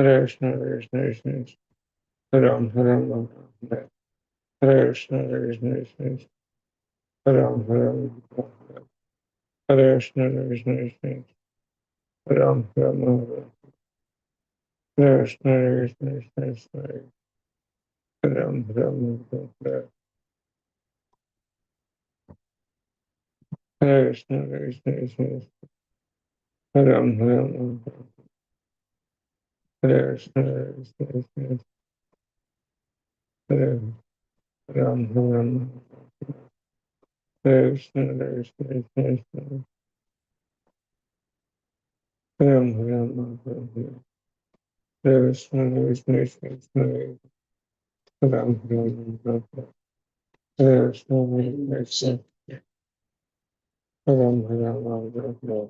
Hare Krishna, Hare Krishna, Krishna Krishna, Hare Ram, Hare Ram, Ram Ram, Hare Krishna, Hare Krishna, Krishna Krishna, Hare Ram, Hare Ram, Hare Krishna, Hare Krishna, Krishna Krishna, Hare Ram, Hare Ram, Hare Krishna, Hare Krishna, Krishna Krishna, Hare Ram, Hare Ram, Hare Krishna, Hare Krishna, Krishna Krishna, Hare Ram, Hare Ram, Hare Krishna, Hare Krishna, Krishna Krishna, Hare Ram, Hare Ram, Hare Krishna, Hare Krishna, Krishna Krishna, Hare Ram, Hare Ram, Hare Krishna,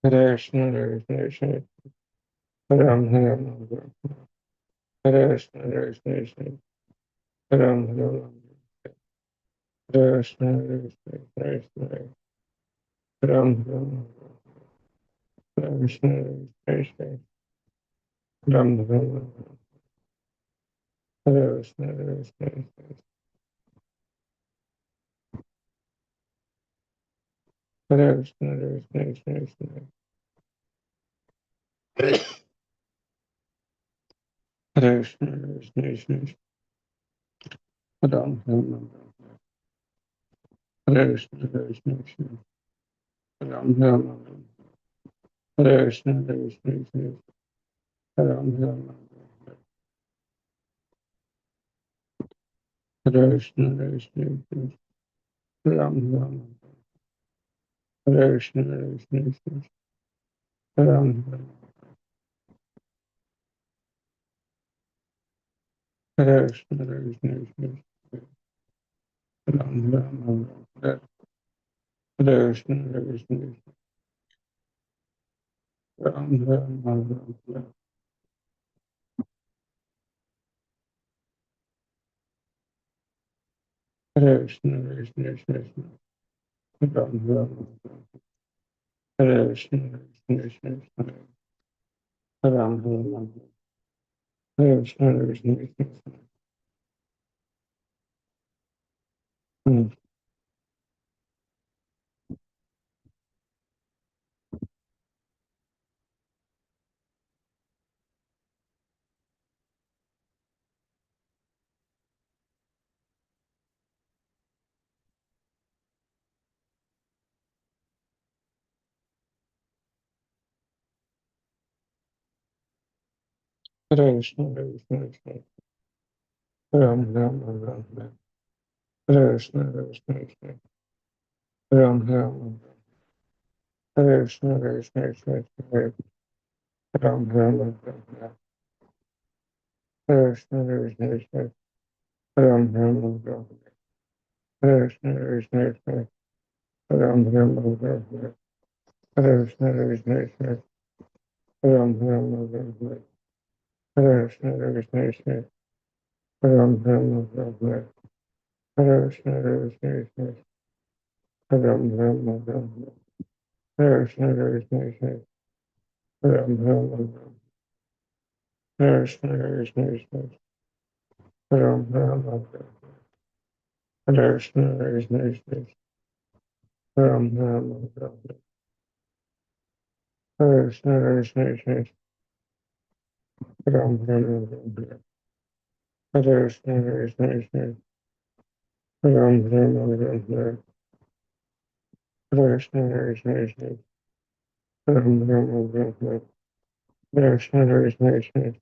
Hare Krishna, Krishna Krishna, Hare Ram, Hare Ram, Hare Krishna, Hare Krishna, Hare Ram, Hare Ram, Hare Krishna, Hare Krishna, Krishna, Hare Ram, Hare Ram, Hare Krishna, Hare Krishna, Krishna, Hare Ram, Hare Ram, Hare Krishna, Hare Krishna, Krishna, Hare Ram, Hare Ram, Hare Krishna, Hare Krishna, Ram, Hare Ram, Hare Krishna, Hare Krishna, Hare Krishna, Hare Krishna, Krishna, Hare Krishna, Hare Krishna, Krishna, Ram, Hare Ram, Hare Krishna, Hare Krishna, Krishna, Ram, Hare Ram, Hare Krishna, Hare Krishna, Krishna, Ram, Hare Ram, Hare Krishna, Hare Krishna, Krishna, Ram, Hare Ram, Hare Krishna, Hare Krishna, Krishna, Ram, Hare Krishna, Hare Krishna, Krishna, Ram, Hare Ram, Hare Krishna, Hare Krishna, Ram, Hare Ram, Hare Krishna, Hare Krishna, Krishna, Ram, Hare Ram, Hare Krishna, Hare Krishna, Krishna, Ram, Hare Ram, Hare Krishna, Hare Krishna, Krishna, Hare Krishna, Hare Krishna, Krishna, Ram, Ram, Ram, Hare Krishna, Hare Krishna, Krishna, Ram, Ram, Hare Krishna, Hare Krishna, Krishna, Ram, Ram, Hare Krishna, Hare Krishna, Krishna, Ram, Ram, Hare Krishna, Hare Krishna, Krishna, Ram, Ram, Hare Krishna, Hare Krishna, Krishna, Ram, Ram, Hare Krishna, Hare Krishna, Krishna, Ram, Ram, Hare Krishna, Hare Krishna, Krishna, Ram, Hare Krishna, Hare Krishna, Krishna, Ram, Hare Krishna, Hare Krishna, Krishna, Ram, Hare Krishna, Hare Krishna, Krishna, Ram, Hare Krishna, Hare Krishna, Krishna, Ram, Hare Krishna, Hare Krishna, Krishna, Ram, Hare Krishna, Hare Krishna, Krishna, Ram, Hare Krishna, Hare Krishna, Krishna,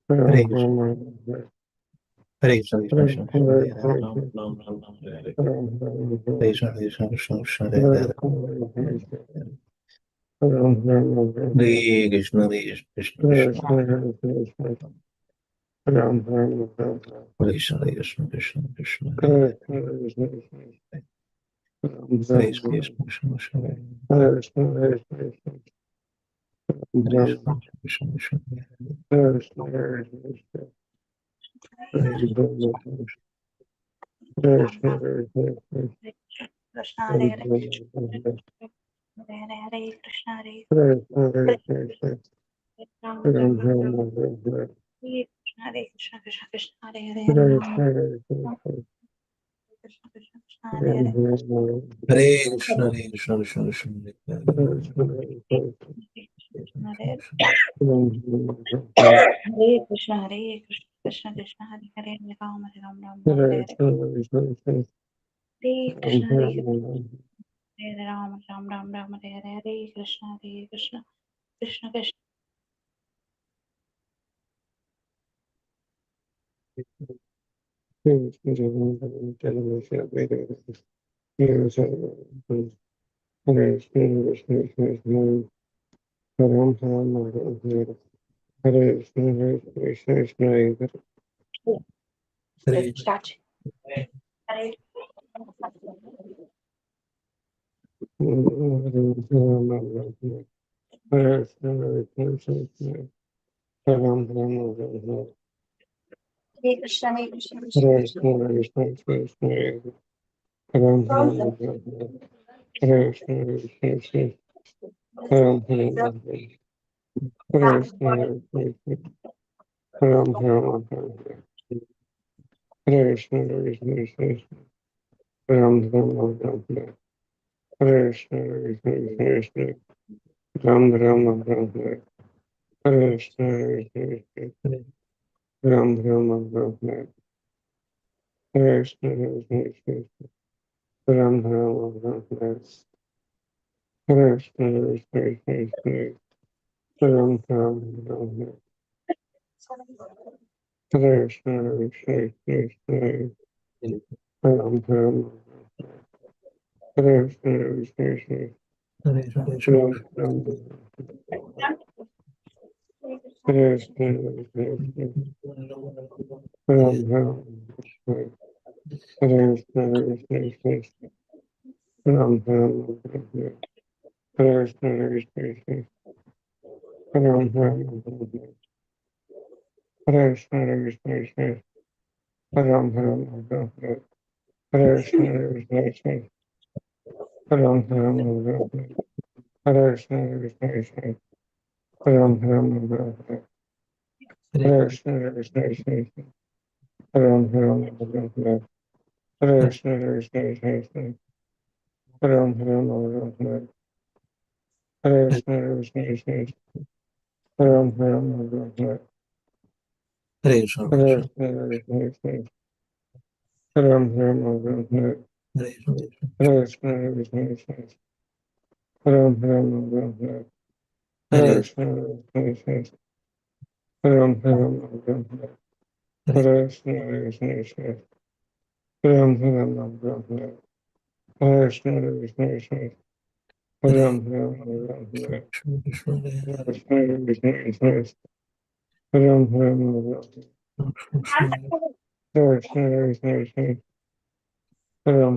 Hare Ram, Krishna, Hare Krishna, Krishna Krishna, Krishna Hare Hare, Ram Ram Ram Ram Hare Hare, Hare Krishna, Hare Krishna, Krishna Krishna Hare Hare, Ram Ram Hare Hare, Hare Krishna, Hare Krishna, Krishna Krishna, Ram Ram Ram Hare Krishna, Hare Krishna, Krishna Krishna, Hare Hare Krishna, Hare Krishna, Ram Hare Ram Krishna, Ram Krishna Krishna, Hare Krishna, Hare Krishna, Hare Ram Krishna, Krishna Krishna, Hare Krishna, Hare Krishna, Hare Ram Krishna, Ram Hare Krishna, Hare Krishna, Krishna Hare Ram Hare Ram Hare Hare Krishna Hare Hare Krishna, Hare Krishna, Ram Ram Ram Ram Ram Ram Hare Krishna Hare Krishna Krishna Krishna Hare Hare Hare Hare Ram Krishna, Hare Ram Krishna, Krishna Krishna Krishna Hare Ram Hare Ram Hare Krishna, Hare Krishna, Krishna Krishna, Hare Krishna, Hare Krishna, Hare Ram Ram Hare Krishna Hare Krishna Krishna Krishna Hare Hare Hare Ram Ram Ram Hare Hare Hare Krishna, Hare Krishna, Hare Ram Krishna Hare Ram Hare Ram Ram Ram Ram Hare Hare Hare Krishna Hare Krishna Krishna Krishna Hare Start. Hare Krishna Hare Krishna Krishna Krishna Ram Ram Ram Krishna Krishna Ram Ram Ram Krishna Krishna Ram Ram Ram Krishna Krishna Ram Ram Ram Krishna Krishna Ram Ram Krishna Krishna Ram Ram Krishna Krishna Ram Ram Krishna Krishna Ram Ram Krishna Krishna Ram Ram Krishna Krishna Ram Ram Krishna Krishna Ram Ram Krishna Krishna Ram Ram Krishna Krishna Ram Ram Krishna Krishna Ram Ram Krishna Krishna Ram Ram Hare Krishna, Krishna Krishna Ram Ram Hare Krishna, Krishna Krishna Ram Ram Hare Krishna Krishna Ram Ram Hare Krishna Krishna Ram Ram Krishna Krishna Hare Ram Ram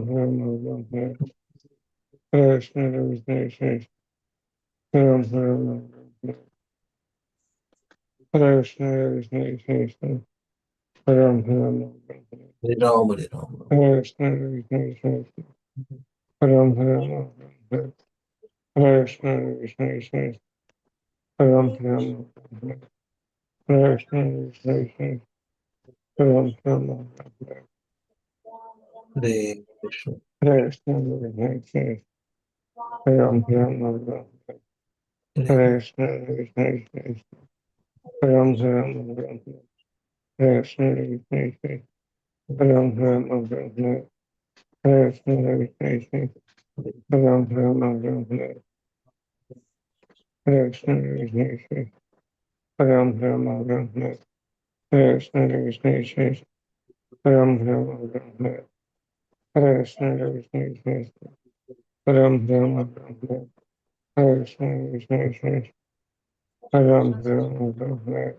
Krishna, Krishna Krishna Ram Ram Krishna, Krishna Ram Ram Krishna Krishna Ram Ram Krishna Krishna Ram Ram Hare Ram, Hare Ram, Krishna Krishna Ram Ram Krishna Krishna Ram Ram Krishna Krishna Ram Ram Hare Krishna, Krishna Krishna Ram Ram Hare Krishna Krishna Ram Ram Krishna Krishna Ram Ram Krishna Krishna Ram Ram Krishna Krishna Ram Ram Krishna Krishna Ram Ram Krishna Krishna Ram Ram Krishna Krishna Ram Ram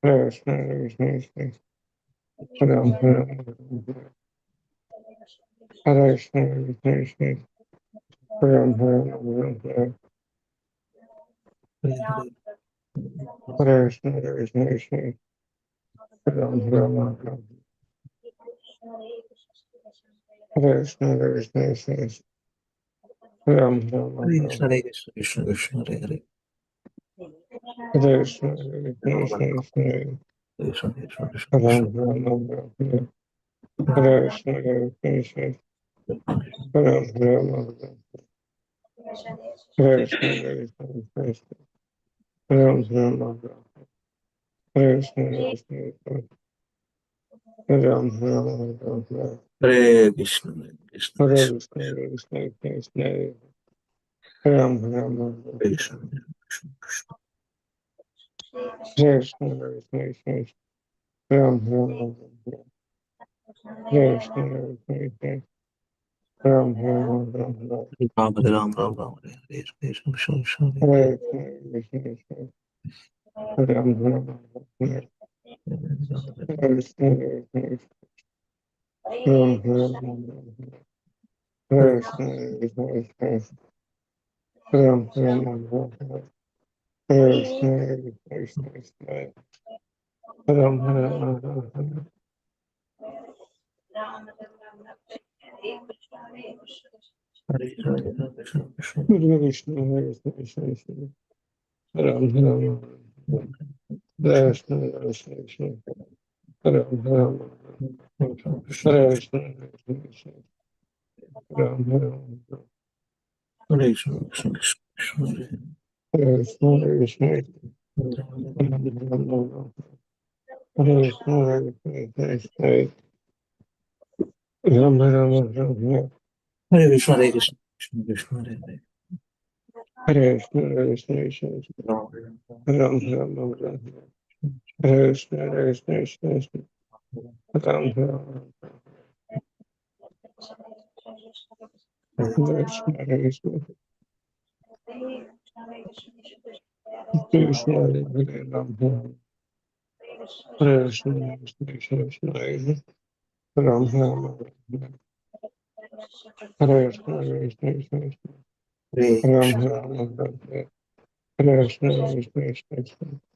Hare Krishna, Hare Krishna, Krishna Ram, Hare Ram, Hare Krishna, Hare Krishna, Krishna Ram, Hare Ram, Hare Krishna, Hare Krishna, Krishna Ram, Hare Ram, Hare Krishna, Hare Krishna, Krishna Ram, Hare Ram, Hare Krishna, Hare Krishna, Krishna Krishna, Hare Hare. Hare Krishna, Hare Krishna, Krishna Krishna Krishna Krishna, Krishna Ram, Krishna, Hare Ram, Hare Krishna, Hare Krishna, Ram, Hare Ram, Hare Krishna, Hare Krishna, Krishna Ram, Hare Ram, Hare Krishna, Hare Krishna, Ram, Hare Ram, Hare Krishna, Hare Krishna, Hare Krishna Krishna, Hare Krishna, Krishna Ram, Hare Ram, Krishna, Krishna Krishna, Hare Krishna, Hare Krishna, Ram, Hare Ram, Hare Krishna, Hare Krishna, Ram, Hare Ram, Ram Hare Ram, Ram Ram Hare Hare, Hare Krishna, Krishna Hare Hare Hare, Krishna, Hare Krishna, Ram, Hare Ram, Hare Krishna, Hare Krishna, Ram, Hare Ram, Hare Krishna, Hare Krishna, Ram, Hare Ram, Hare Krishna, Hare Krishna, Ram, Hare Ram, Hare Krishna, Krishna Krishna, Hare Krishna, Hare Krishna, Ram, Hare Ram, Hare Krishna, Hare Krishna, Ram, Hare Ram, Krishna Hare Krishna, Krishna, Hare Krishna, Ram, Hare Ram, Hare Krishna, Krishna Krishna, Hare Krishna, Hare Krishna, Ram, Hare Ram, Hare Krishna, Hare Krishna, Ram, Hare Ram, Hare Krishna, Hare Krishna, Krishna Krishna, Hare Hare, Hare Krishna, Hare Krishna, Ram Hare Ram, Ram, Hare Ram, Hare Krishna, Hare Krishna, Ram, Hare Ram, Hare Hare Krishna, Hare Krishna, Krishna, Hare Ram, Hare Krishna, Krishna, Ram, Hare Ram, Hare Krishna, Krishna,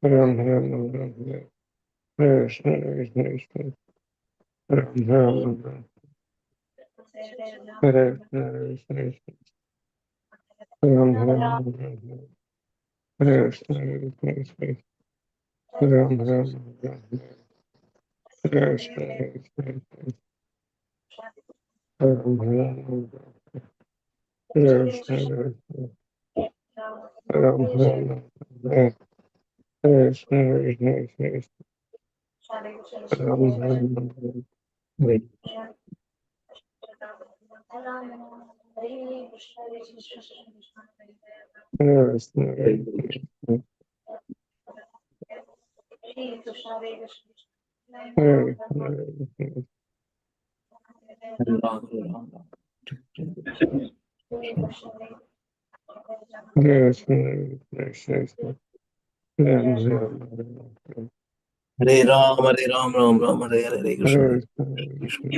Ram, Hare Ram, Hare Krishna, Krishna, Ram, Hare Ram, Hare Krishna, Krishna, Ram, Hare Ram, Hare Krishna, Krishna, Ram, Hare Ram, Hare Krishna, Krishna, Ram, Hare Ram, Hare Krishna, Krishna, Ram, Hare Ram, Hare Krishna, Krishna, Ram, Hare Ram, Hare Krishna, Krishna, Ram, Hare Ram, Hare Krishna, Ram, Hare Ram, Hare Krishna, Krishna, Ram, Hare Ram, Hare Hare Krishna, Hare Krishna, Hare Ram, Hare Ram, Hare Krishna, Ram, Hare Ram, Hare Ram, Hare Ram, Ram Ram, Hare Hare, Hare Krishna,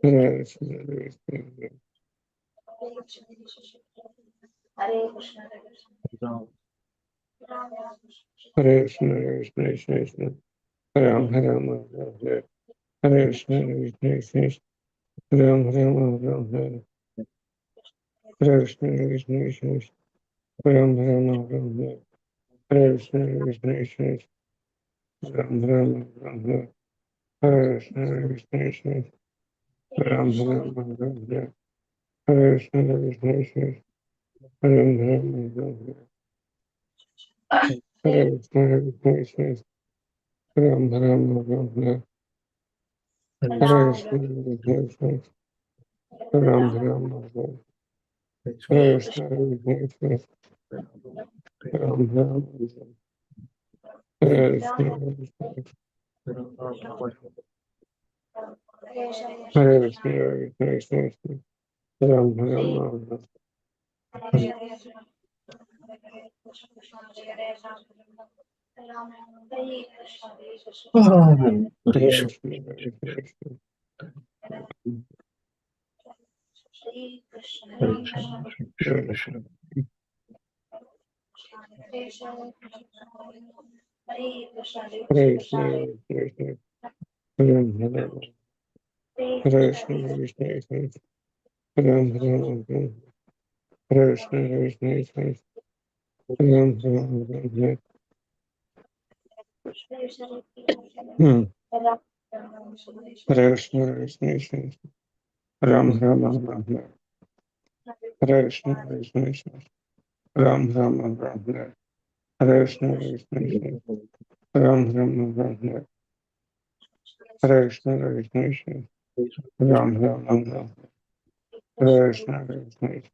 Hare Hare Krishna, Krishna, Hare Krishna, Hare Ram, Hare Krishna, Krishna, Ram, Hare Ram, Hare Krishna, Krishna, Ram, Hare Ram, Hare Krishna, Krishna, Ram, Hare Ram, Hare Krishna, Krishna, Ram, Hare Ram, Hare Krishna, Krishna, Ram, Hare Ram, Hare Krishna, Krishna, Ram, Hare Ram, Hare Krishna, Krishna, Ram, Hare Ram, Hare Hare Krishna, Krishna, Ram, Hare Ram, Krishna, Hare Krishna, Krishna, Ram Ram, Hare Krishna, Hare Krishna, Hare Krishna, Ram Ram, Hare Krishna, Hare Krishna, Hare Krishna, Hare Krishna, Ram Ram, Hare Krishna, Hare Krishna, Ram Ram, Hare Krishna, Hare Krishna, Ram Ram, Hare Krishna, Hare Krishna, Ram Ram, Hare Krishna, Hare Krishna, Ram Ram, Hare Krishna, Hare Krishna, Ram Ram, Hare Krishna, Hare Krishna, Ram Ram, Hare Krishna, Hare Krishna,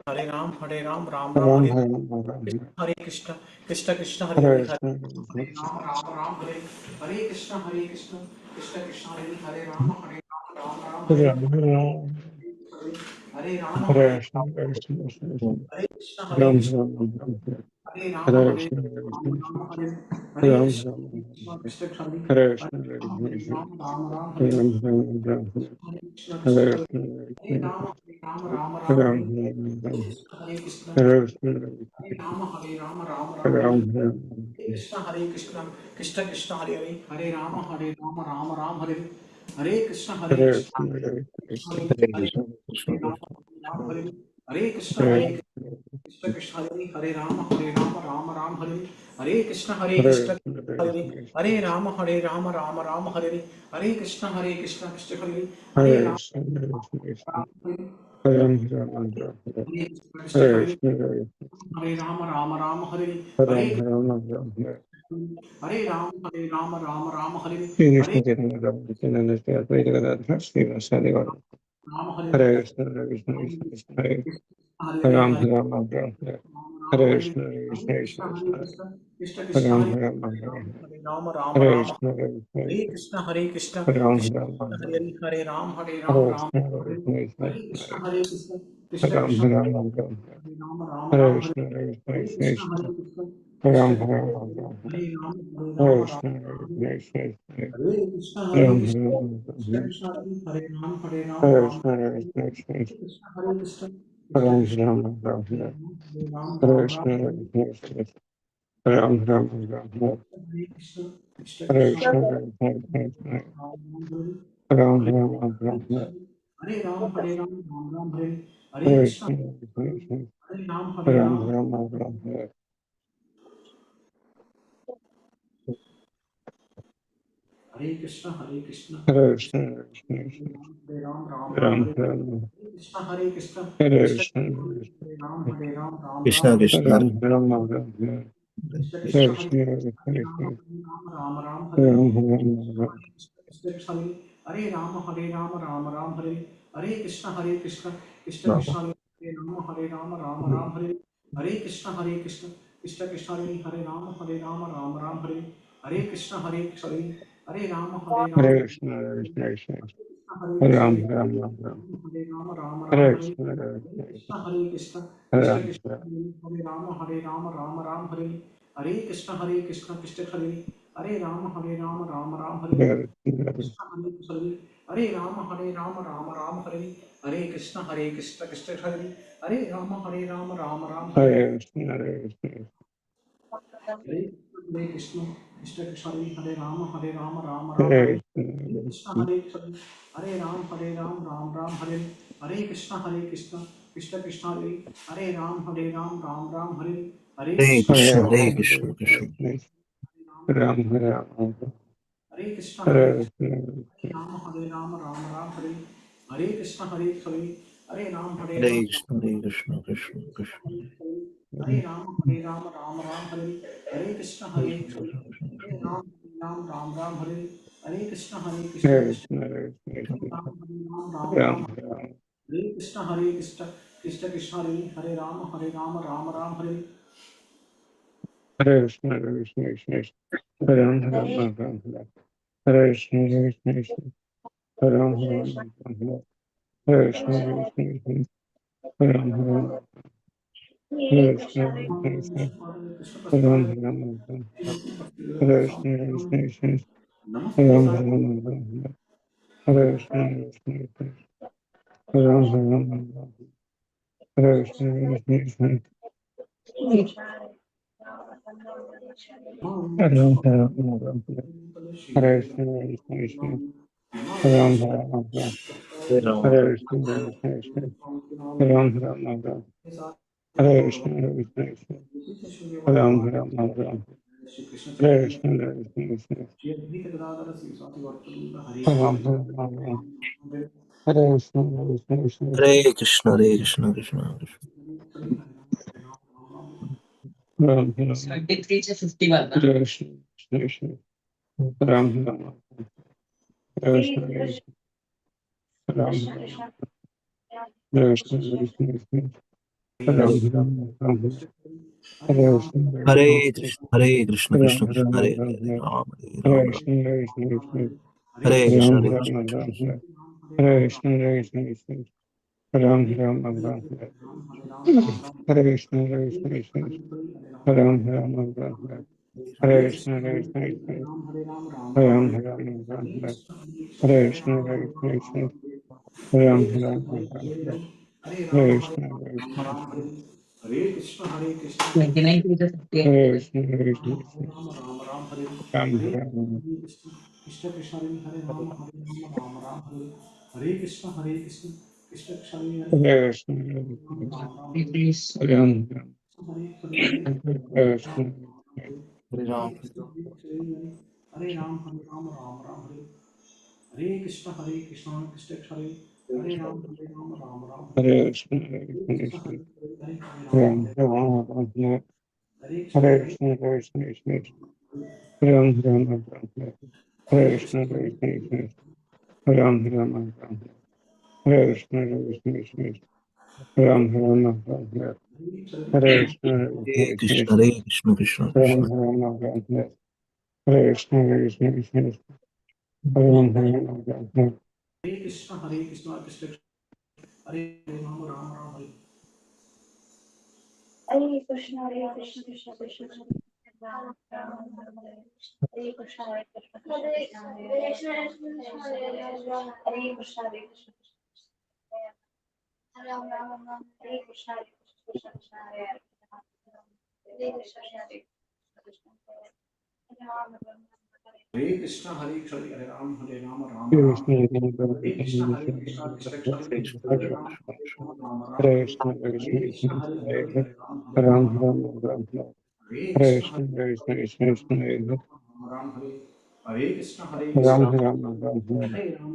Hare Ram, Ram Ram, Ram Hare Ram, Hare Krishna, Krishna Krishna, Hare Hare Hare, Hare Krishna, Hare Ram, Ram Ram, Hare Hare Krishna, Krishna Krishna, Hare Hare Ram, Ram Ram, Hare Ram Ram, Hare Ram, Hare Hare Krishna, Hare Krishna, Hare Krishna, Ram Krishna, Ram, Hare Ram, Hare Hare Krishna, Hare Ram, Krishna, Ram Hare Hare Ram Krishna, Ram, Krishna Krishna, Hare Hare Krishna, Hare Krishna, Ram, Ram Hare Ram Ram, Hare Krishna, Krishna Hare Hare Krishna, Hare Hare Krishna, Ram, Ram Ram Hare Ram, Hare Krishna, Hare Krishna, Hare Ram, Ram Hare Ram Ram, Hare Krishna, Krishna Krishna, Hare Hare, Hare Rama, Ram Hare Hare Krishna, Hare Hare Krishna, Krishna, Hare Krishna, Hare Ram, Hare Hare Krishna, Hare Krishna Krishna, Hare Rama, Ram Hare Hare Krishna, Hare Krishna Krishna, Hare Hare Hare Rama, Ram Hare Hare Krishna, Krishna Krishna, Hare Hare Rama, Krishna, Hare Krishna, Hare Ram Ram, Krishna, Krishna Hare Hare Krishna, Hare Ram Hare Ram Hare Ram, Hare Ram Hare Shri Hare Krishna Chaitanya Prabhu Nityananda Shri Advaita Gadadhar Shri Vasadi Gaura Ram Hare Hare Krishna, Hare Krishna, Krishna Krishna, Hare Ram Hare Ram, Ram Ram Hare Hare Krishna, Hare Hare Krishna, Krishna Krishna Krishna Krishna Krishna Ram Hare Ram, Hare Hare Ram Krishna, Hare Krishna, Hare Krishna Ram Krishna Ram, Hare Hare Ram Hare Ram Krishna, Hare Hare Hare Krishna, Krishna Hare Krishna Krishna Ram Krishna Ram, Ram Hare Hare Krishna, Hare Hare Krishna Krishna, Hare Krishna Krishna Ram Krishna Ram, Hare Hare Krishna, Hare Krishna, Hare Krishna Hare Ram Krishna Krishna Ram, Krishna Hare Hare Ram Krishna, Hare Krishna, Krishna Hare Krishna Krishna Ram Krishna Ram, Ram Krishna, Krishna, Ram Ram, Hare Krishna Krishna Krishna Krishna, Krishna, Ram Ram Hare Ram, Hare Ram Hare Hare Krishna Krishna, Krishna, Hare Ram Ram Ram, Hare Krishna Krishna, Krishna, Hare Ram Ram Hare Ram, Krishna Hare Krishna Krishna Krishna, Hare Ram Krishna Hare Krishna, Ram Ram, Krishna Krishna Hare Krishna, Hare Krishna, Ram Hare Ram Hare Krishna Krishna Hare Ram Hare Hare Krishna Krishna Krishna Hare Ram Hare Hare Krishna Krishna Krishna Hare Ram Hare Hare Krishna Hare Ram Krishna, Krishna, Hare Krishna Ram Ram, Hare Hare Krishna, Krishna Hare Krishna Krishna Ram Krishna Hare Ram Hare Hare Krishna Krishna Hare Hare Ram Hare Krishna Hare Ram Hare Hare Krishna Krishna Hare Hare Ram Hare Hare Krishna, Hare Krishna Krishna Krishna Hare Ram Hare Hare Hare Krishna, Krishna Hare Ram Hare Hare Krishna Krishna Krishna Hare Ram Hare Hare Hare Krishna Krishna, Hare Hare Krishna, Krishna. Ram Ram, Hare Krishna Hare Ram Hare Hare Krishna Hare Ram Hare Krishna, Hare Krishna, Krishna Krishna. Hare Ram Hare Hare Krishna Hare Hare Ram Hare Hare Krishna Krishna Hare Krishna Hare Ram Ram Hare Krishna Krishna Krishna Hare Rama Rama Rama Hare Hare Krishna, Hare Krishna, Krishna Krishna, Hare Ram, Hare Ram, Ram Ram, Hare Krishna, Hare Krishna, Krishna, Hare Ram, Hare Ram, Ram Ram, Hare Krishna, Hare Krishna, Krishna, Hare Ram, Hare Ram, Hare Krishna, Hare Krishna, Krishna, Hare Ram, Hare Ram, Ram Ram, Hare Krishna, Hare Krishna, Krishna, Hare Namaste Ram, Sai Hare Ram, Ram Ram, Hare Krishna, Hare Krishna, Krishna, Hare Ram, Hare Ram, Ram Ram, Hare Krishna, Hare Krishna, Krishna, Hare Ram Ram, Swami Hare Ram, Ram Ram, Hare Krishna, Hare Krishna, Krishna, Hare Ram, Hare Ram, Ram Ram, Hare Krishna, Hare Krishna, Krishna, Hare Ram, Hare Ram, Ram Ram, Hare Krishna, Hare Krishna, Krishna, Hare Ram, Hare Ram, Ram Ram, Hare Krishna, Hare Krishna, Krishna, Hare Ram, Hare Ram, Ram Ram, Hare Krishna, Hare Krishna, Krishna, Hare Krishna, Hare Krishna, Krishna Krishna. Ram, Hare Ram, 73 to 51. Hare Krishna, Krishna, Krishna, Ram, Hare Ram, Hare Krishna, Hare Krishna, Ram, Hare Ram, Hare Krishna, Hare Krishna, Krishna, Ram, Hare Ram, Ram Ram, Hare Krishna, Hare Krishna, Hare Krishna, Krishna, Hare Krishna, Ram, Krishna Hare Krishna, Ram, Hare Ram Hare Ram, Ram, Hare Hare Ram, Krishna, Hare Krishna, Krishna, Hare Ram, Krishna, Hare Hare Ram, Krishna, Ram Ram, Hare Krishna, Hare Krishna, Krishna, Ram, Hare Ram, Ram Ram, Hare Krishna, Hare Krishna, Krishna, Ram, Hare Ram, Ram Ram, Hare Hare Krishna, Krishna, Hare Hare Krishna, Krishna, Krishna, Hare Ram, Ram, Hare Hare Ram, Ram Hare Ram, Krishna, Hare Hare Krishna, Ram, Hare Hare Krishna, Krishna, Hare Ram, Hare Krishna, Ram, Hare Ram Ram, Hare Hare Ram, Hare Hare Krishna, Hare Ram, Krishna, Ram Hare Hare Krishna, Hare Krishna, 29 to 50. Hare Krishna, Hare Krishna, Ram Krishna, Ram Ram Hare Ram, Hare Hare Ram, Krishna, Krishna Krishna Hare Ram Ram Hare Hare Krishna, Hare Krishna, Krishna Krishna Hare Hare Krishna, Hare Krishna, Ram Hare please, Ram, Hare Hare Hare Krishna, Hare Hare Ram, Krishna, Hare Ram, Hare Ram, Ram Ram Hare Hare Krishna, Krishna Krishna Hare Ram, Ram Ram Hare Hare Krishna, Hare Hare Krishna, Krishna, Hare Ram, Ram, Ram, Ram, Hare Krishna, Hare Hare Krishna, Hare Krishna, Krishna, Ram, Ram, Ram, Hare Krishna, Hare Krishna, Ram, Ram, Ram, Hare Krishna, Hare Krishna, Krishna, Ram, Ram, Ram, Hare Krishna, Hare Hare Krishna, Krishna, Krishna, Hare Krishna, Krishna Ram, Krishna. Ram, Ram, Hare Krishna, Hare Krishna, Krishna, Ram, Ram, Ram, Hare Krishna, Krishna Hare Ram, Ram Ram Hare Hare Krishna, Hare Krishna, Krishna Krishna, Ram Ram Hare Hare Krishna, Hare Krishna, Krishna Krishna, Hare Hare Krishna, Hare Krishna, Ram Ram Hare Krishna, Hare Krishna, Krishna Hare Hare Krishna, Hare Krishna, Ram Ram Hare Krishna, Hare Ram, Ram Ram Krishna, Hare Krishna, Krishna Krishna Hare Krishna, Hare Hare Ram, Krishna, Ram Ram Hare Hare Krishna, Hare Krishna, Hare Ram, Ram, Ram Ram, Ram, Hare Hare Krishna, Krishna, Hare Krishna, Krishna, Ram Hare Hare Krishna, Ram, Ram, Ram, Ram, Hare Hare Ram,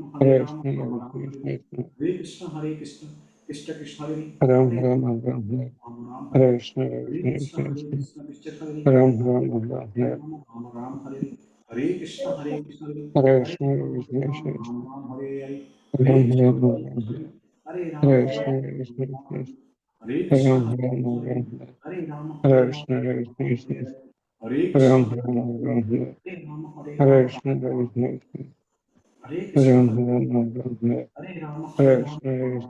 Krishna, Ram Hare Ram Hare Krishna, Hare Krishna, Krishna Krishna Hare Ram, Hare Ram, Ram, Ram Ram Hare Hare Krishna, Hare Hare Krishna, Krishna, Krishna, Krishna Hare Ram, Hare Ram, Ram, Ram Ram Hare Hare Krishna, Krishna Hare Hare Hare Krishna, Hare Hare Krishna, Ram, Krishna, Ram Hare Hare Ram, Krishna, Ram, Ram, Hare Ram, Hare Hare Krishna, Hare Krishna, Krishna, Hare Krishna, Ram, Hare Ram, Krishna, Ram, Hare Ram, Hare Hare Ram, Krishna, Hare Krishna, Hare Ram, Krishna, Ram, Ram, Hare Ram, Hare Hare Ram, Krishna, Hare Krishna, Hare Krishna, Ram, Ram, Ram, Hare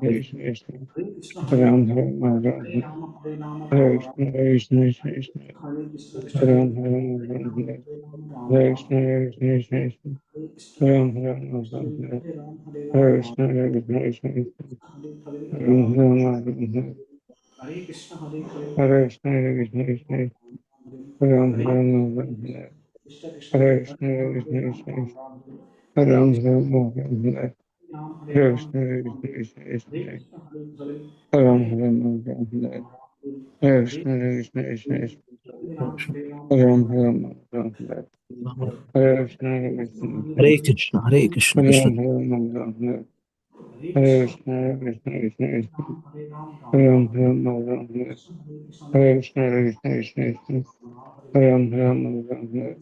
Ram, Hare Hare Ram, Krishna, Hare Krishna, Krishna, Hare Krishna, Ram, Ram, Hare Ram, Ram, Hare Ram, Hare Ram, Krishna, Hare Krishna, Krishna, Hare Krishna, Krishna Hare Ram, Ram, Hare Ram, Ram Hare Ram, Krishna, Hare Krishna, Krishna, Hare Krishna, Ram, Ram, Hare Ram, Hare Ram, Hare Ram Krishna, Hare Krishna, Hare Ram, Ram, Ram, Hare Krishna, Hare Hare Krishna, Hare Krishna, Krishna, Ram, Hare Krishna, Krishna Hare Hare Krishna, Hare Ram, Hare Krishna, Ram, Krishna, Ram Ram Hare Ram, Krishna, Ram, Hare Hare Ram, Krishna, Hare Ram Krishna, Hare Krishna, Krishna, Hare Ram, Hare Hare Hare Krishna, Hare Krishna, Krishna, Ram, Hare Ram, Ram, Ram Hare Krishna, Hare Krishna, Hare Krishna, Hare Krishna, Krishna. Ram, Hare Hare Krishna, Krishna, Hare Krishna, Krishna, Ram, Hare Ram, Ram Ram, Ram Krishna, Hare Krishna, Hare Krishna, Hare Krishna, Krishna, Ram, Hare Ram, Hare Hare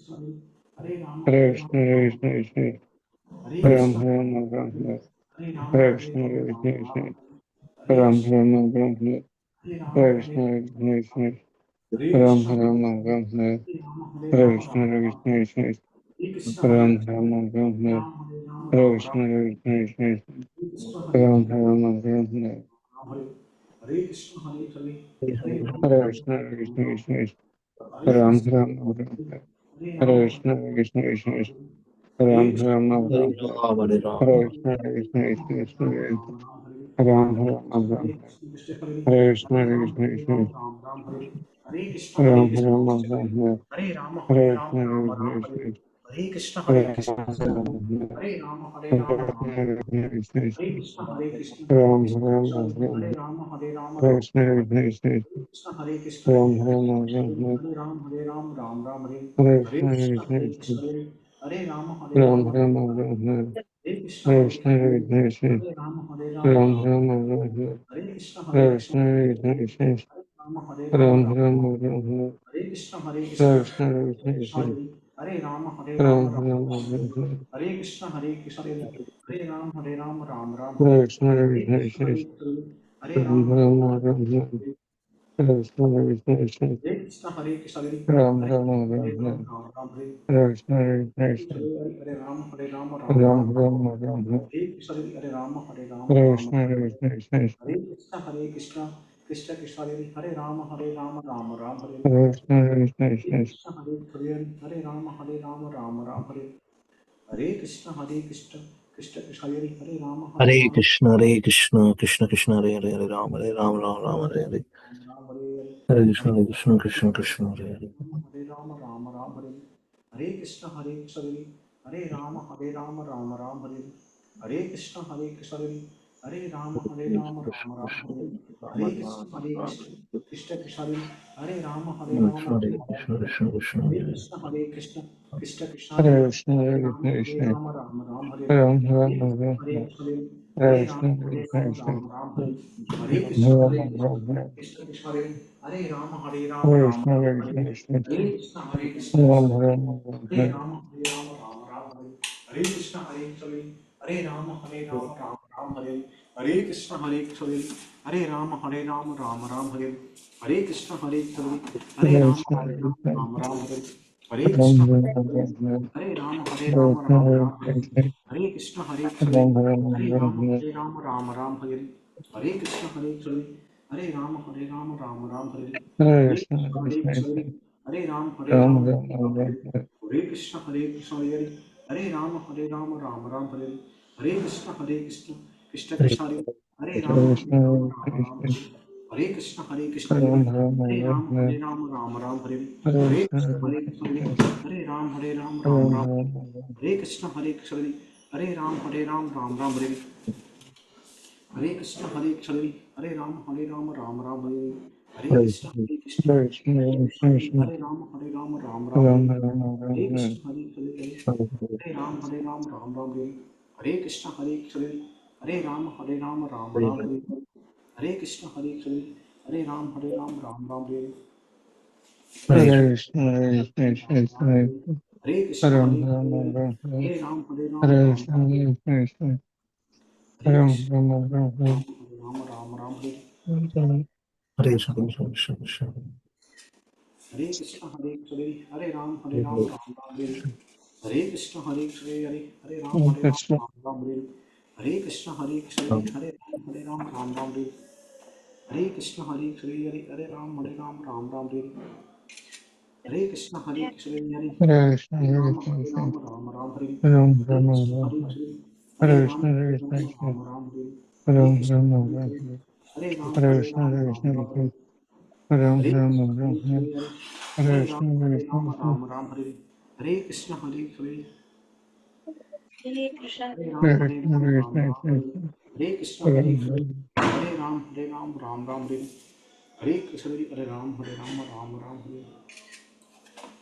Ram, Krishna, Hare Krishna, Krishna, Hare Ram, Krishna, Ram, Hare Ram, Hare Hare Krishna, Ram, Hare Ram Krishna, Ram Krishna, Hare Ram Krishna, Ram Ram Hare Hare Rama, Hare Hare Krishna Krishna Krishna Hare Ram Krishna, Ram Ram Hare Hare Rama, Hare Hare Rama, Krishna Rama Rama, Krishna Krishna Hare Krishna, Hare Ram Krishna, Ram Ram Hare Hare Rama, Hare Rama, Hare Rama Rama, Krishna Krishna Krishna Hare Krishna, Hare Ram Krishna, Ram Ram Hare Hare Hare Krishna, Hare Hare, Hare Rama, Hare Hare Krishna Rama, Krishna Rama Krishna Hare Ram Krishna, Ram Ram Hare Hare Hare Rama, Hare Krishna Krishna Krishna Hare Ram Krishna, Ram Hare Ram Krishna, Hare Hare Hare Rama. Hare Hare, Krishna Hare Krishna Rama, Hare Krishna Rama, Krishna Rama Rama, Hare Ram Hare Ram Krishna, Ram Hare Hare Krishna, Krishna Hare, Hare Krishna Hare Rama, Krishna Hare Rama, Krishna Rama Rama, Hare Hare Krishna, Hare Ram Krishna, Ram Krishna Ram Hare, Hare Hare Rama, Hare Hare Rama, Krishna Rama Krishna Rama, Hare Krishna Hare Krishna, Hare Ram Krishna, Krishna Hare, Hare Rama, Hare Rama, Rama Hare Krishna, Hare Krishna, Krishna Krishna Hare, Hare Rama, Hare Rama, Rama Rama, Hare Krishna, Hare Krishna, Krishna Hare, Hare Rama, Hare Rama, Ram Ram, Hare Hare Krishna, Hare Krishna, Hare Rama, Hare Rama, Hare Krishna, Hare Krishna, Hare Rama, Hare Rama, Ram Hare Krishna, Hare Krishna, Hare Rama, Hare Rama, Ram Hare Krishna, Hare Krishna, Krishna Krishna Hare, Hare Rama, Hare Rama, Ram Hare Krishna, Hare Krishna, Hare Rama, Hare Rama, Ram Ram, Hare Krishna, Hare Krishna, Hare Rama, Hare Rama, Hare Krishna, Hare Krishna, Hare Rama, Hare Rama, Ram Ram, Hare Krishna, Hare Rama, Hare Rama, Ram Ram, Hare Krishna, Hare Rama, Hare Rama, Ram Hare Krishna, Hare Krishna, Krishna Krishna, Hare Rama, Hare Rama, Rama Ram, Hare Krishna, Hare Hare, Hare Rama, Hare Rama, Rama Ram, Hare Krishna, Hare Krishna, Krishna Krishna, Hare Rama, Hare Hare Rama, Krishna, Hare Krishna, Krishna Krishna, Hare Hare, Hare Rama, Hare Rama, Rama Rama, Hare Hare. Ram Hare Hare Hare, Krishna, Hare Krishna, Krishna Krishna, Hare Hare. Hare Rama, Rama Ram, Hare Krishna, Hare Krishna, Hare Rama, Hare Rama, Rama Ram, Hare Krishna, Hare Krishna, Hare Rama, Hare Rama, Rama Ram, Hare Krishna, Hare Krishna, Krishna Krishna, Hare Rama, Hare Rama, Hare Rama Krishna, Ram, Krishna Krishna, Hare Hare Krishna, Hare Krishna, Krishna Krishna, Hare Hare Rama, Hare Krishna Rama, Rama Ram, Hare Ram Hare Ram Krishna, Ram Hare Ram Krishna, Hare Hare Rama, Krishna Hare Rama, Krishna Rama Ram, Hare Ram Krishna, Hare Ram Krishna, Ram Ram Krishna Krishna, Hare Rama, Hare Rama, Hare Rama Krishna Ram, Krishna Krishna Hare Krishna, Hare Krishna, Ram Krishna Ram Ram Hare Hare Rama, Hare Rama, Rama Rama, Hare Krishna, Hare Krishna, Hare Rama, Hare Rama, Rama Rama, Hare Krishna, Hare Krishna, Hare Rama, Hare Rama, Rama Rama, Hare Krishna, Hare Krishna, Hare Hare Rama, Krishna Hare Rama, Krishna Rama Rama, Hare Ram Krishna, Ram Hare Ram Krishna, Hare Hare Rama, Hare Hare Rama, Krishna Rama Hare Rama, Krishna Hare Krishna, Hare Krishna, Ram Ram Hare Ram Rama, Hare Hare Rama, Rama Rama, Hare Krishna, Hare Krishna, Hare Rama, Hare Rama, Rama Rama, Hare Hare Krishna Krishna, Hare Krishna Krishna, Krishna Hare Rama, Hare Ram Rama, Ram Rama Ram Hare Hare Krishna, Hare Krishna, Hare Rama, Hare Rama, Rama Rama, Hare Krishna, Hare Krishna, Krishna Krishna, Hare Hare Rama, Hare Krishna Rama, Hare Rama Rama, Krishna Hare Krishna, Hare Krishna, Ram Ram Hare Ram Rama, Hare Hare Rama, Rama Rama, Hare Hare Krishna Krishna, Hare Hare Krishna, Krishna Hare Rama, Hare Rama, Rama Ram Rama, Ram Ram Hare Krishna, Hare Krishna, Hare Rama, Hare Rama, Rama Rama, Hare Krishna, Hare Krishna, Hare Rama, Hare Rama, Rama Rama, Hare Hare Krishna, Hare Krishna, Hare Krishna Krishna Krishna, Krishna Hare Rama, Hare Rama, Rama Rama, Ram Ram Hare Ram Krishna, Hare Krishna, Hare Hare Rama, Hare Rama, Rama Rama, Hare Krishna, Hare Krishna, Hare Rama, Hare Rama, Rama Rama, Hare Krishna, Hare Krishna, Hare Rama, Hare Rama, Rama Rama, Hare Hare Krishna, Krishna Hare Krishna Hare Krishna, Ram Hare Ram Krishna, Ram Hare Rama, Hare Rama, Hare Rama Krishna Hare Krishna Hare Ram Krishna, Ram Ram Hare Rama, Rama Rama, Krishna, Krishna. Hare Krishna, Hare Krishna, Hare Ram, Hare Ram, Ram Ram, Hare Krishna, Hare Krishna, Hare Ram, Hare Ram, Krishna Ram Ram, Hare Krishna, Hare Krishna, Hare Ram, Hare Ram, Ram Ram, Hare Krishna, Hare Krishna, Hare Ram, Hare Ram, Ram Ram, Hare Krishna, Hare Krishna, Hare Krishna Hare Hare Ram, Hare Krishna Ram, Ram Ram, Ram Hare Ram Krishna, Ram Hare Krishna, Hare Hare Ram, Krishna Hare Hare Ram, Krishna Ram Ram, Hare Ram Krishna, Ram Hare Ram Krishna, Hare Ram, Hare Hare Krishna Ram, Hare Ram Ram, Krishna Ram Hare Ram Krishna, Hare Ram Krishna, Hare Hare Ram, Krishna Hare Hare Ram, Krishna Ram Ram, Hare Krishna, Hare Krishna, Hare Krishna, Hare Ram, Hare Hare Ram, Krishna Ram Hare Ram, Krishna Hare Krishna, Hare Ram Krishna, Hare Ram, Hare Ram, Ram Ram, Hare Krishna, Hare Ram, Hare Ram, Ram Ram,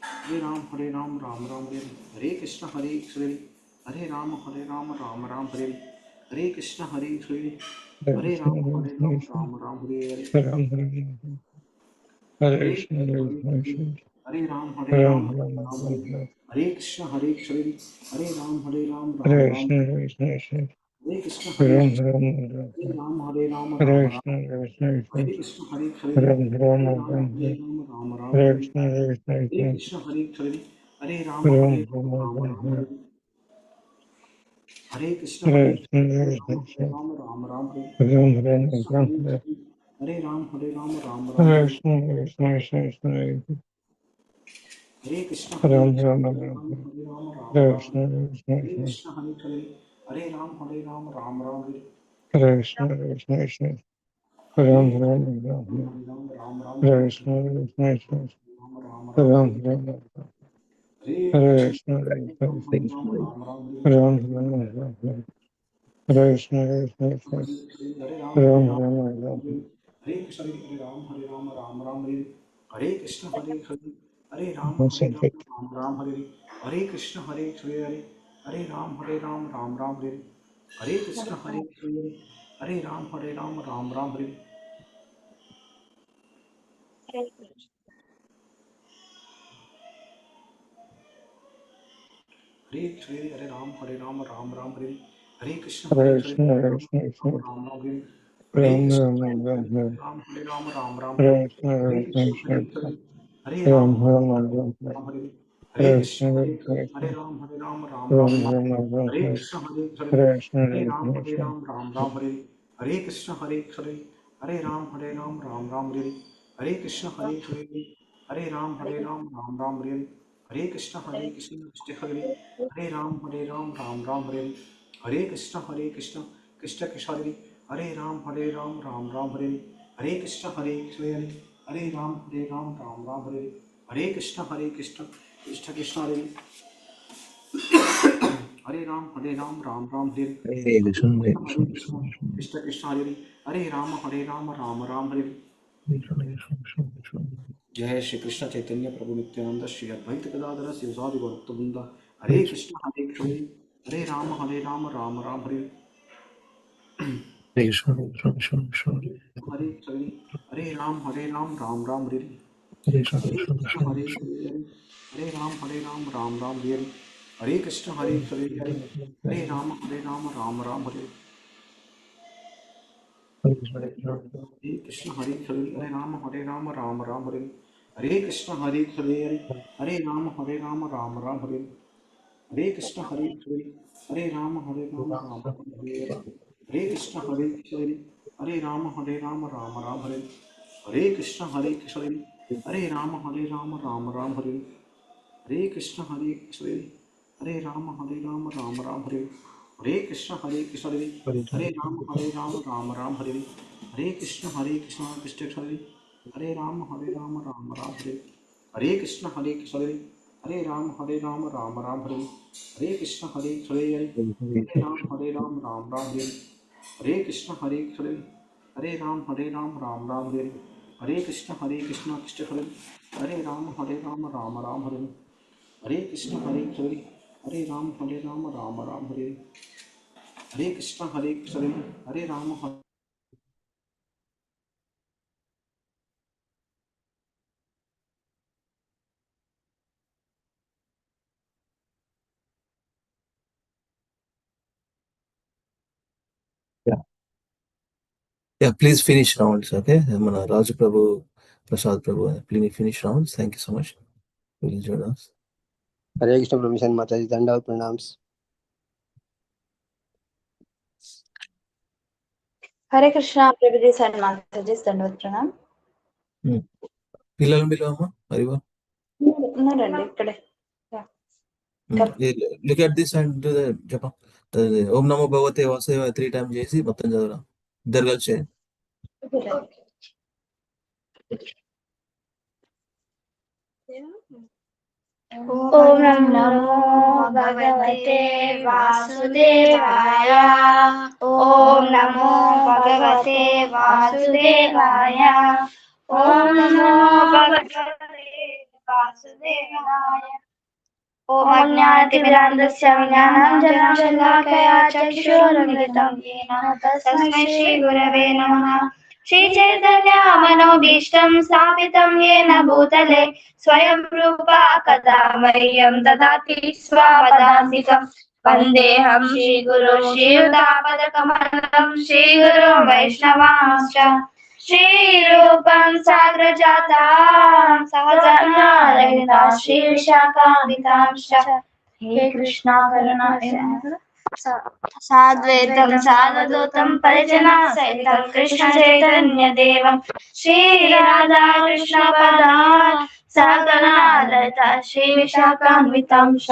Hare Ram, Hare Ram, Ram Ram, Hare Krishna, Hare Krishna, Hare Ram, Hare Ram, Ram Ram, Hare Krishna, Hare Krishna, Hare Hare Krishna Ram, Hare Hare Ram, Krishna Ram Ram, Ram Ram Hare Hare Krishna Krishna, Hare Hare Krishna, Krishna Hare Ram, Hare Ram Ram, Ram Ram Ram Hare Krishna, Hare Krishna, Hare Krishna, Hare Ram, Hare Ram, Ram Hare Ram, Krishna Hare Krishna Hare Krishna Hare Hare Rama, Ram Hare Ram, Krishna, Hare Krishna, Hare Krishna Hare Hare Hare Rama, Ram Ram Hare Hare Krishna, Hare Hare Krishna, Krishna Hare Hare Ram Ram Rama, Hare Krishna Hare Krishna, Hare Ram Ram Hare Hare Rama, Krishna Hare Ram Ram Hare Hare Krishna, Hare Krishna, Hare Krishna Hare Hare Rama, Ram Hare Ram Krishna, Hare Krishna Hare Ram Ram Hare Hare Krishna, Hare Krishna, Hare Hare Rama, Ram Ram Hare Hare Krishna, Hare Krishna, Ram Hare Hare Rama, Hare Hare Krishna Krishna, Hare Ram Hare Rama, Hare Krishna, Hare Krishna, Hare Hare Rama, Hare Krishna Hare Ram Hare Hare Krishna Hare Ram Hare Hare Krishna Hare Ram Hare Hare Krishna Hare Ram Hare Hare Ram Ram Hare Hare Krishna Hare Krishna, Hare Krishna, Ram Hare Hare Ram Krishna Ram Ram Ram Ram, Ram Hare Hare Krishna, Hare Hare Krishna Krishna, Hare Ram Ram Ram Ram Ram, Ram Hare Hare Hare Krishna Krishna, Hare Krishna, Ram Ram Hare Ram Ram Ram Hare Ram, Krishna Hare Krishna, Hare Hare Krishna, Ram Hare Hare Krishna Hare Ram Hare Hare Krishna Hare Ram Hare Hare Krishna Hare Ram Hare Hare Krishna Krishna Krishna Hare Ram Hare Hare Krishna Hare Ram Hare Hare Krishna Krishna Krishna Hare Ram Hare Hare Krishna, Hare Krishna, Krishna Krishna हरे राम हरे जय श्री कृष्ण चैतन्य प्रभु नित्यानंद श्री अद्वैत गदाधर शिवसादि गौतमवृंद हरे कृष्ण हरे राम राम हरे हरे राम राम हरे हरे कृष्ण हरे राम हरे हरे कृष्ण हरे राम हरे हरे कृष्ण हरे राम हरे हरे कृष्ण हरे राम हरे हरे कृष्ण हरे राम हरे हरे कृष्ण हरे राम हरे हरे कृष्ण हरे राम हरे हरे कृष्ण हरे राम हरे हरे कृष्ण हरे राम हरे हरे कृष्ण कृष्ण हरे हरे राम हरे हरे कृष्ण हरे राम हरे हरे कृष्ण हरे राम हरे हरे कृष्ण हरे राम हरे हरे कृष्ण कृष्ण हरे राम हरे हरे कृष्ण हरे राम हरे हरे कृष्ण हरे Ram Yeah, please finish rounds, okay? Mana Raj Prabhu, Prasad Prabhu, please finish rounds. Thank you so much. Please join us. Hare Krishna permission माता जी दंडवत प्रणाम। हरे कृष्ण प्रभुजी sir माताजी దండవత్ ప్రణామ్। పిల్లలు పిలవమ్మా హరివా. ఉన్నారండి ఇక్కడే। Look at this and do the japa. ఓం నమో భగవతే వాసుదేవాయ 3 times చేసి మొత్తం చదవరా. ఇద్దరు కలిసి చేయండి. ओम नमो भगवते वासुदेवाय। ओम नमो भगवते वासुदेवाय। ओम नमो भगवते वासुदेवाय। ओम अज्ञानतिमिरान्धस्य ज्ञानाञ्जनं शलाकया चक्षुरुन्मिलितं येन तस्मै श्रीगुरवे नमः। श्रीचैतन्यमनोभीष्टं स्थापितं येन भूतले स्वयं रूपा कदा मह्यं ददाति स्वपदान्तिकं। वन्देऽहं श्रीगुरो श्रीयुतापदकमलं श्रीगुरो वैष्णवांश्च श्रीरूपं साग्रजातां सहगणा श्रीविशाखान्वितांश्च हे कृष्णा करुणा साद्वैतं सावधूतं परिजनः सहितं कृष्ण चैतन्य देवं श्रीराधा कृष्ण पदान् सहगणा ललिता श्रीविशाखान्वितांश्च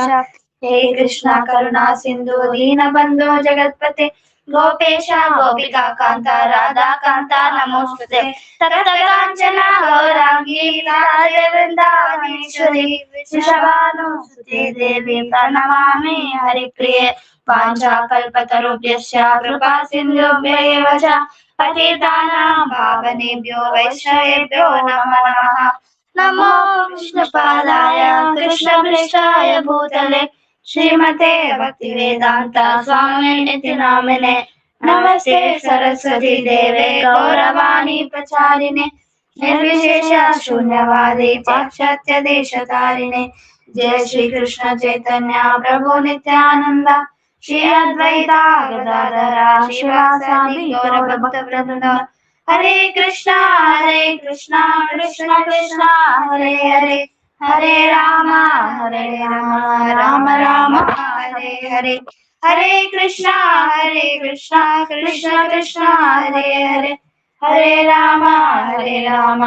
हे कृष्णा करुणा सिन्धु दीनबन्धो जगत्पते गोपेश गोपिका कान्ता राधा कान्ता नमोस्तुते तप्त काञ्चना गौरांगी राधे वृन्दावनेश्वरी वृषभानुसुते देवी प्रणमामि हरिप्रिये वाञ्छाकल्पतरुभ्यश्च कृपा सिन्धुभ्य एव च पतितानां पावनेभ्यो वैष्णवेभ्यो नमो नमः नमो विष्णुपादाय कृष्णपृष्ठाय भूतले श्रीमते भक्तिवेदान्त स्वामिनिति नामिने नमस्ते सरस्वती देवे गौरवाणी प्रचारिणे निर्विशेष शून्यवादी पाश्चात्य देशतारिणे जय श्री कृष्ण चैतन्य प्रभु नित्यानंद श्री अद्वैता गदाधरा शिवासादि गौर भक्तवृंद हरे Krishna Krishna Krishna Hare Hare Hare Ram Ram Ram Hare Hare Hare Krishna Krishna Krishna Hare Hare Hare Ram Ram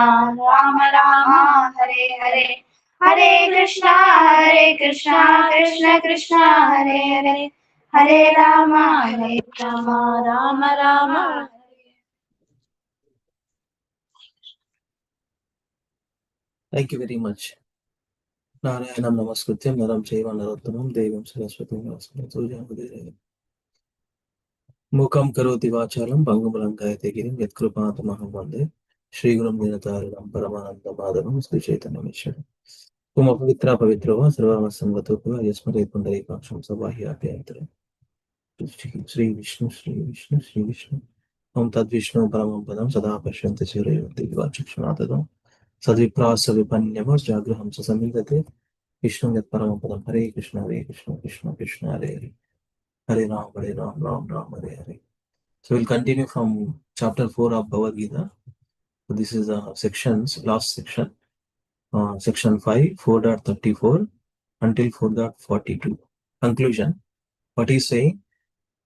Ram Hare Hare Hare Krishna Krishna Krishna Hare Hare Hare Ram Ram Ram Thank you very much. Narayanam namaskrutyam naram chaiva narottamam devam saraswatim namaskrutyam Mukam karoti vachalam bangam lankayate girim yatkrupatamaham vande Shri Gurum Dinataranam Paramananda Madhavam Sri Chaitanya Mishra Kuma pavitra pavitro va sarvama samgatopava yasmare pundarikaksham sabahi apyantara Shri Vishnu Shri Vishnu Shri Vishnu Om Tad Vishnu Paramam Padam Sada Pashyanta Chirayanti Vachikshmanatadam Sadviprasa Vipanyama Jagraham Sasamindate Vishnu Yat Paramam Padam Hare Krishna Krishna Krishna Hare Hare Hare Ram Ram Hare Hare. So we'll continue from chapter 4 of Bhagavad Gita. So this is sections, last section, section 5, 4.34 until 4.42. Conclusion. What he's saying,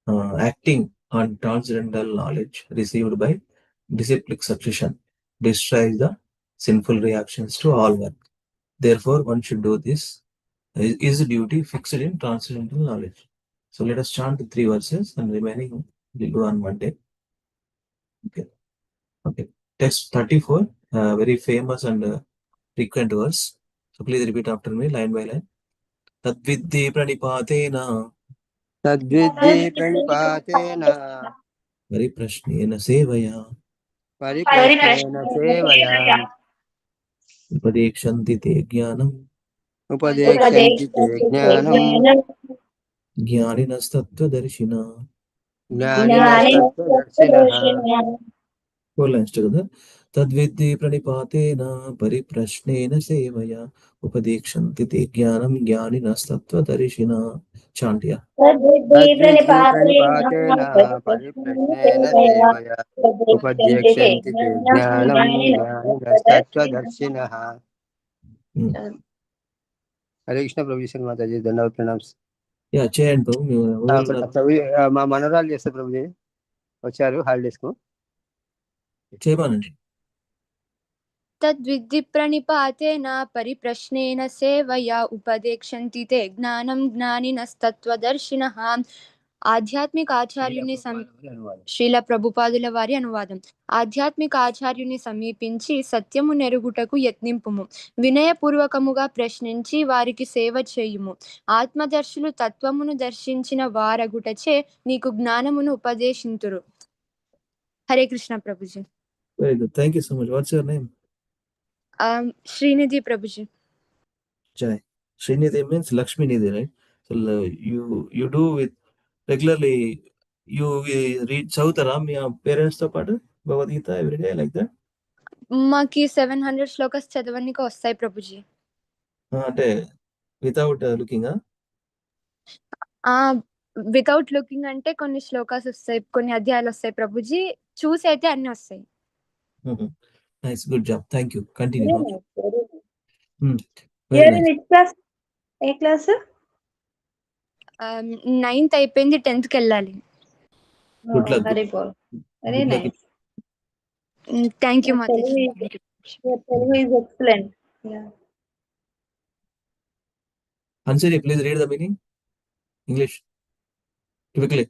acting on transcendental knowledge received by disciplic succession destroys the sinful reactions to all work. Therefore, one should do this. Is duty fixed in transcendental knowledge. So let us chant the 3 verses and remaining we'll do on one day. Okay. Text 34, very famous and frequent verse. So please repeat after me, line by line. Tadvidhi pranipatena. तद्विद्धि प्रणिपातेन Pariprashnena sevaya. परिप्रश्नेन सेवया Upadekshanti te jnanam. उपदेक्षन्ति ते ज्ञानम् Jnaninastattvadarshina. ज्ञानिनस्तत्त्वदर्शिनः 4 lines together. Tadvidhi pranipatena pariprashnena sevaya upadekshanti te jnanam jnaninastattvadarshina. Chant ya. तद्विद्धि प्रणिपातेन परिप्रश्नेन सेवया उपदेक्षन्ति ते ज्ञानम् ज्ञानिनस्तत्त्वदर्शिनः हरे कृष्ण प्रभु माता जी धन्यवाद प्रणाम Yeah, chant. మనోరాలు చేస్తే ప్రభుజీ వచ్చారు హాలిడేస్ కు చేయమనండి. तद्विद्धि प्रणिपातेन परिप्रश्नेन सेवया उपदेक्षन्ति ते ज्ञानं ज्ञानिनस्तत्त्वदर्शिनः ఆధ్యాత్మిక ఆచార్యుని శ్రీల ప్రభుపాదుల వారి అనువాదం. ఆధ్యాత్మిక ఆచార్యుని సమీపించి సత్యము నెరుగుటకు యత్నింపుము. వినయపూర్వకముగా ప్రశ్నించి వారికి సేవ చేయుము. ఆత్మదర్శులు తత్వమును దర్శించిన వారగుటచే నీకు జ్ఞానమును ఉపదేశింతురు. Hare Krishna Prabhuji. Very good. Thank you so much. What's your name? Srinidhi Prabhuji. Jai. Srinidhi means Lakshmi Nidhi, right? So you do with regularly. You read Sautara, your parents to part Bhagavad Gita every day like that. మాకి 700 శ్లోకాస్ చదవడానికి వస్తాయి ప్రభుజీ. అంటే without looking, ఆ without looking అంటే కొన్ని శ్లోకాస్ వస్తాయి, కొన్ని అధ్యాయాలు వస్తాయి ప్రభుజీ, చూసి అయితే అన్ని వస్తాయి. Nice, good job, thank you. Continue. A class? 9th అయిపోయింది, 10th కి వెళ్ళాలి. Good luck. Very good, very nice. Thank you Telugu is excellent. Yeah. Ansari, please read the meaning. English. Quickly.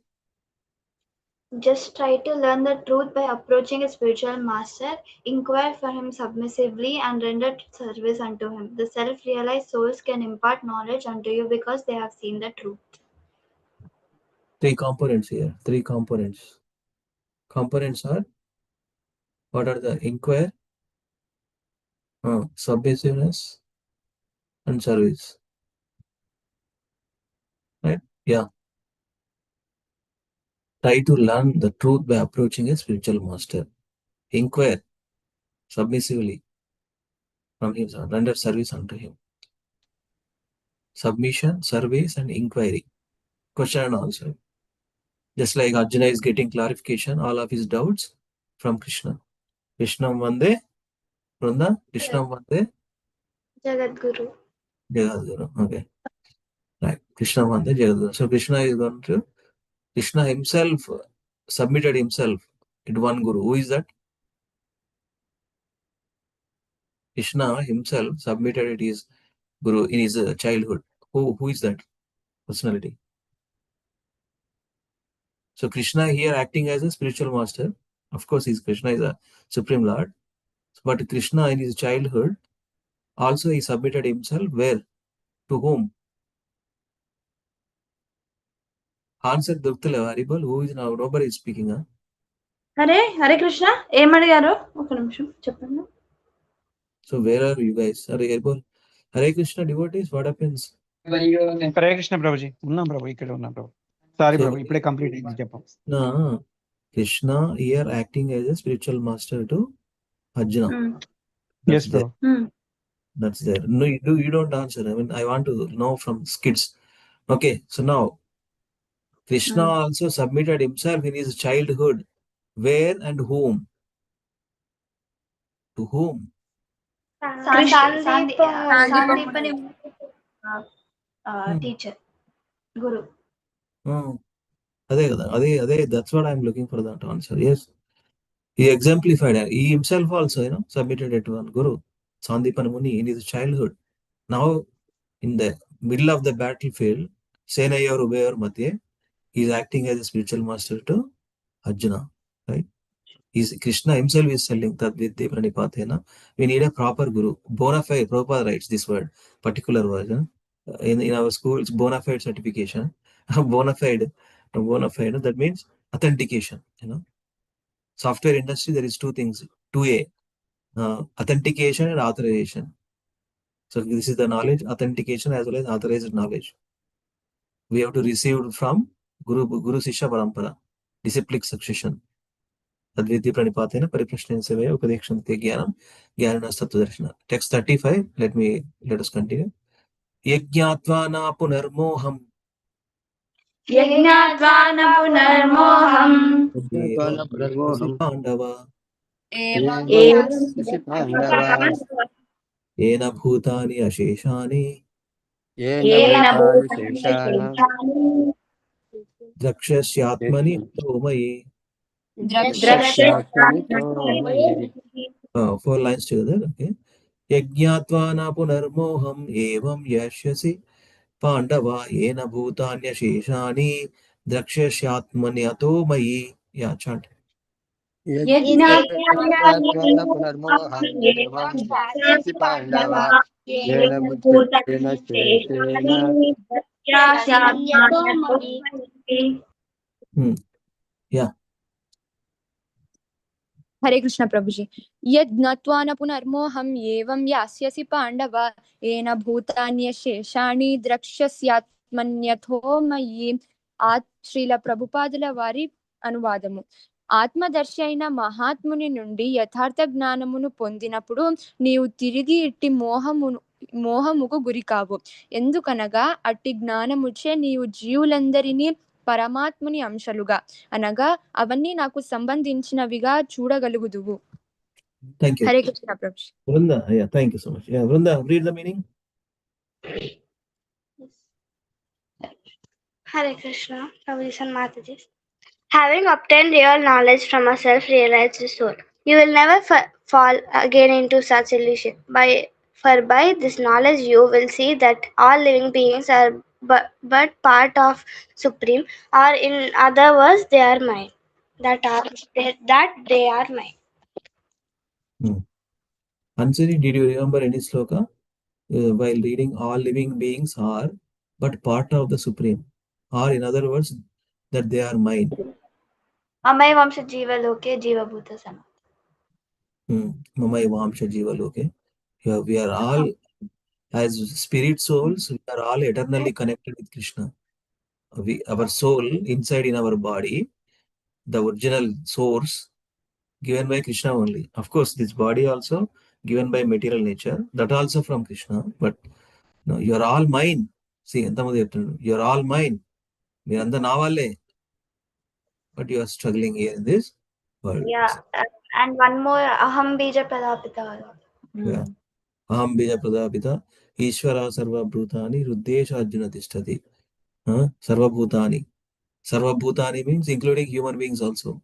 Just try to learn the truth by approaching a spiritual master. Inquire for him submissively and render service unto him. The self-realized souls can impart knowledge unto you because they have seen the truth. 3 components here. 3 components. Components are, what are the? Inquire, submissiveness, and service. Right? Yeah. Try to learn the truth by approaching a spiritual master. Inquire submissively from him, render service unto him. Submission, service, and inquiry. Question and answer. Just like Arjuna is getting clarification, all of his doubts from Krishna. Krishnam Vande, Vrunda, Krishnam Vande, Jagadguru. Jagadguru. Okay. Right. Krishnam Vande, Jagadguru. So Krishna is going to, Krishna himself submitted himself to one guru. Who is that? Krishna himself submitted it his guru in his childhood. Who is that personality? So Krishna here acting as a spiritual master. Of course, Krishna is a supreme lord. But Krishna in his childhood also he submitted himself where? To whom? Answer Duktala variable. Who is now? Nobody is speaking. Huh? Hare Krishna. ఏమడిగారు? ఒక నిమిషం చెప్పండి. So where are you guys? Hare Krishna devotees, what happens? Hare Krishna Prabhuji. Unnam Prabhu, ikkada unnam Prabhu. Sorry Prabhu, ippade complete ayindi cheppam. No, Krishna here acting as a spiritual master to Arjuna. Yes, bro. That's there. No, you don't answer. I mean, I want to know from kids. Okay, so now Krishna also submitted himself in his childhood. Where and whom? To whom? Sandipani teacher, guru. That's what I'm looking for, that answer. Yes. He exemplified it. He himself also, submitted it to one guru, Sandipani Muni, in his childhood. Now, in the middle of the battlefield, Senayor Ubayor Madhye, he is acting as a spiritual master to Arjuna. Right? Krishna himself is telling that we need a proper guru. Bona fide, Prabhupada writes this word, particular word. In our school, it's bona fide certification. Bona fide, that means authentication. Software industry, there is 2 things. 2A, authentication and authorization. So this is the knowledge, authentication as well as authorized knowledge. We have to receive from Guru Sishya Parampara, disciplic succession. Tadvidya Pranipatena Pariprashnena Sevaya Upadekshante Jnanam Jnana Sattvadarshana. Text 35. Let us continue. Yajñatvana punarmoham. Yajñatvana punarmoham. Pandava. Evam Yena bhutani asheshani. Drakshasyatmani tomayi. 4 lines together. Okay. Yajñatvana punarmoham evam yashyasi Pandava yena bhutanya sheshani drakshasyatmani atomayi. Yeah, chant. Yajñatvana punarmoham evam yashyasi Pandava yena bhutanya sheshana Yeah. Hare Krishna Prabhuji. Yad natwana punarmoham evam yasyasi Pandava ena bhutanya sheshani drakshasyatmanyatho mayi. Srila ప్రభుపాదుల వారి అనువాదము. ఆత్మదర్శి అయిన మహాత్ముని నుండి యథార్థ జ్ఞానమును పొందినప్పుడు నీవు తిరిగి ఇట్టి మోహముకు గురి కావు. ఎందుకనగా అట్టి జ్ఞానముచే నీవు జీవులందరినీ పరమాత్ముని అంశలుగా అనగా అవన్నీ నాకు సంబంధించినవిగా చూడగలుగుదువు. Thank you. Hare Krishna Prabhuji. Vrunda, yeah, thank you so much. Yeah, Vrunda, read the meaning. Hare Krishna, Prabhuji and Mataji. Having obtained real knowledge from a self-realized soul, you will never fall again into such illusion. For by this knowledge you will see that all living beings are but part of Supreme, or in other words, they are mine. That they are mine. Ansari, did you remember any sloka? While reading, all living beings are but part of the Supreme, or in other words, that they are mine. Mamai Vamsha Jiva Loke Jiva Bhuta Sama. Mamai Vamsha Jiva Loke. We are all, as spirit souls, we are all eternally connected with Krishna. Our soul inside in our body, the original source, given by Krishna only. Of course, this body also given by material nature, that also from Krishna. But no, you are all mine. See, you are all mine. We are na valle. But you are struggling here in this world. Yeah, and one more, Aham Bija Pradapita. Yeah. Aham Bija Pradapita, Ishvara Sarva Bhutani, Ruddesha Arjuna Tishtati. Sarva Bhutani. Sarva Bhutani means including human beings also.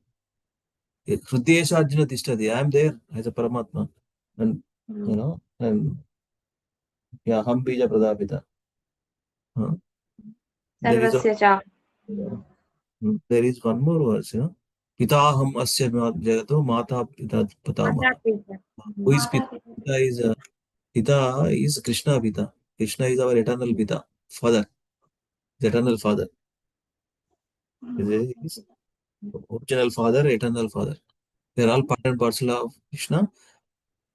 Ruddesha Arjuna Tishtati. I am there as a Paramatma. And, and yeah, Aham Bija Pradapita. There is one more verse, Pitaham Asya Jagato Mata Pita Patama. Who is Pita? Pita is Krishna Pita. Krishna is our eternal Pita, Father, the eternal Father. This is original Father, eternal Father. They are all part and parcel of Krishna.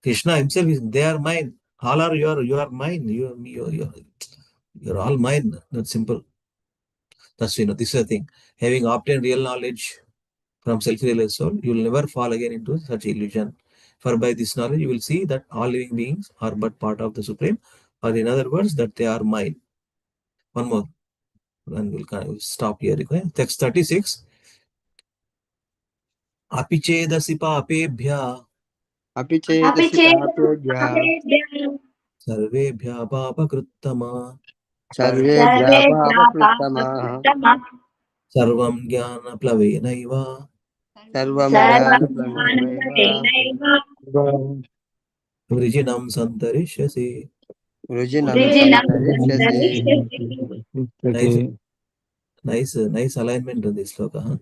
Krishna himself is, they are mine. All are you are mine. You're all mine. That's simple. That's, this is the thing. Having obtained real knowledge from self-realized soul, you will never fall again into such illusion. For by this knowledge, you will see that all living beings are but part of the Supreme, or in other words, that they are mine. One more, and we'll stop here. Text 36. Apichedasi papebhya. Apichedasi papebhya. Sarvebhya papakruttama. Sarvebhya papakruttama. Sarvam jnana plavenaiva. Sarvam jnana plavenaiva. Vrijinam santarishyasi. Vrijinam santarishyasi. Nice alignment on this sloka.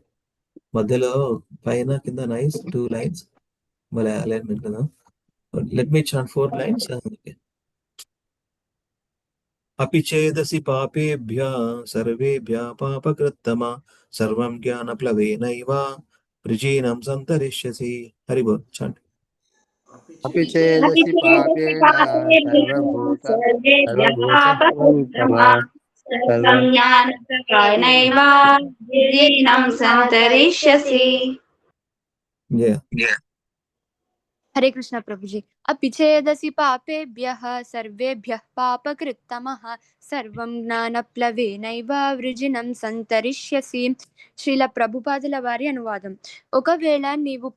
Madhyalo paina kinda nice 2 lines. Mala alignment kada. Let me chant 4 lines. Apichedasi papebhya sarvebhya papakruttama sarvam jnana plavenaiva vrijinam santarishyasi. Haribol, chant. Apichedasi papebhya sarvabhuta सर्वं ज्ञानप्रकाशनैव विलीनं सन्तरिष्यसि. Yeah. हरे कृष्ण प्रभुजी. अपिछेदसि पापेभ्यः सर्वेभ्यः पापकृत्तमः सर्वं జ్ఞానప్లవేనైవ వృజినం సంతరిష్యసి. శ్రీల ప్రభుపాదుల వారి అనువాదం. ఒకవేళ నీవు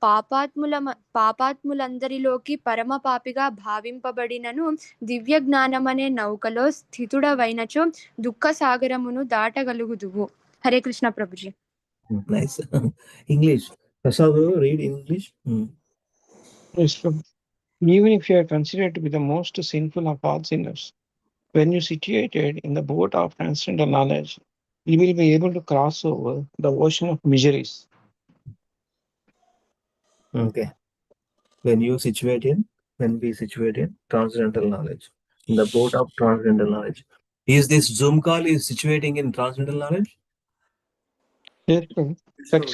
పాపాత్ములందరిలోకి పరమ పాపిగా భావింపబడినను దివ్య జ్ఞానమనే నౌకలో స్థితుడవైనచో దుఃఖ సాగరమును దాటగలుగుదువు. Hare Krishna Prabhuji. Nice. English. Prasad, read English. Yes, even if you are considered to be the most sinful of all sinners, when you situated in the boat of transcendental knowledge, you will be able to cross over the ocean of miseries. Okay. When we situate in transcendental knowledge, in the boat of transcendental knowledge. Is this Zoom call is situating in transcendental knowledge? Yes, that's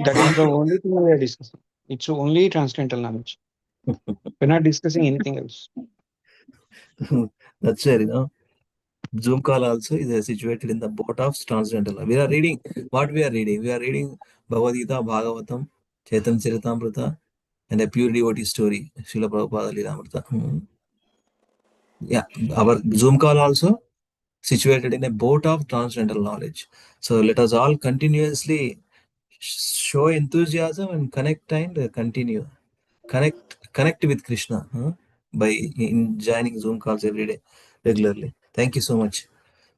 that is the only thing we are discussing. It's only transcendental knowledge. We're not discussing anything else. That's fair, Zoom call also is situated in the boat of transcendental. We are reading what we are reading. We are reading Bhagavad Gita, Bhagavatam, Chaitanya Charitamrita, and a pure devotee story, Srila Prabhupada Lilamrita. Yeah, our Zoom call also situated in a boat of transcendental knowledge. So let us all continuously show enthusiasm and connect and continue. Connect with Krishna by joining Zoom calls every day regularly. Thank you so much.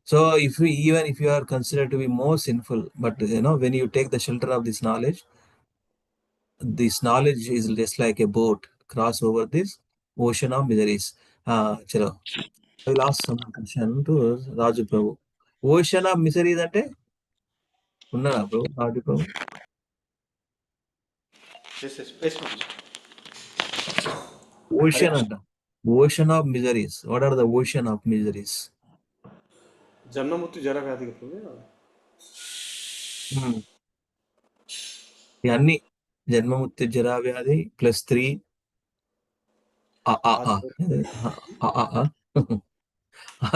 So even if you are considered to be more sinful, but when you take the shelter of this knowledge is just like a boat cross over this ocean of miseries. Chalo. I will ask some question to Raju Prabhu. Ocean of miseries ante unnada bro, Raju Prabhu. Yes, Prabhuji. Ocean anta. Ocean of miseries. What are the ocean of miseries? जन्म मृत्यु जरा व्याधि का प्रभु ఇవన్నీ జన్మముక్తి జరా వ్యాధి +3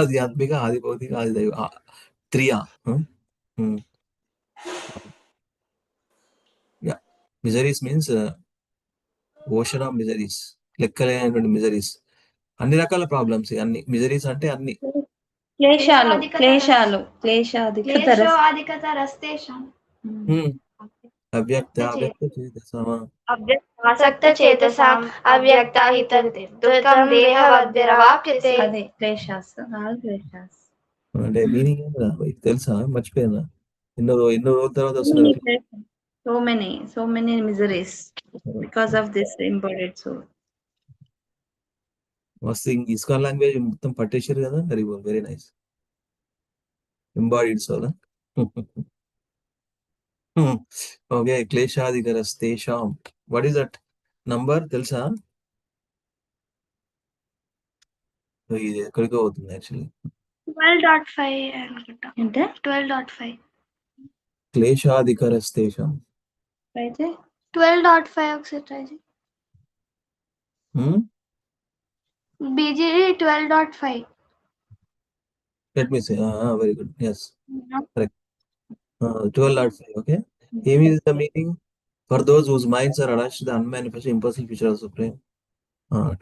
ఆధ్యాత్మిక ఆది భౌతిక ఆది దైవ 3 miseries means ocean of miseries, లెక్కలేనటువంటి మిజరీస్, అన్ని రకాల ప్రాబ్లమ్స్. అన్ని మిజరీస్ అంటే అన్ని అవ్యక్త అవ్యక్త చేతసమా ఆసక్తచేతసాం అవ్యక్తాహితం దేహవద్భిరవాప్యతే. అదే క్లేశాస్, 4 క్లేశాస్. అంటే మీనింగ్ తెలుసా? మర్చిపోయినా. ఎన్నో రోజుల తర్వాత వస్తున్నారు. So many miseries because of this embodied soul. మస్తు ఇస్కాన్ లాంగ్వేజ్ మొత్తం పట్టేశారు కదా. Very nice. Embodied soul. Okay. క్లేశాదికరస్తేషాం. వాట్ ఈస్ దట్ నంబర్ తెలుసా? ఇది ఎక్కడికో అవుతుంది యాక్చువల్లీ. 12.5 అనుకుంటా. అంటే 12.5. క్లేశాదికరస్తేషాం అయితే 12.5 ఒకసారి ట్రై చేయి. BGD 12.5. Let me say. Very good. Yes. Correct. 12.5. Okay. Aim is the meaning for those whose minds are attached to the unmanifested impulsive feature of Supreme.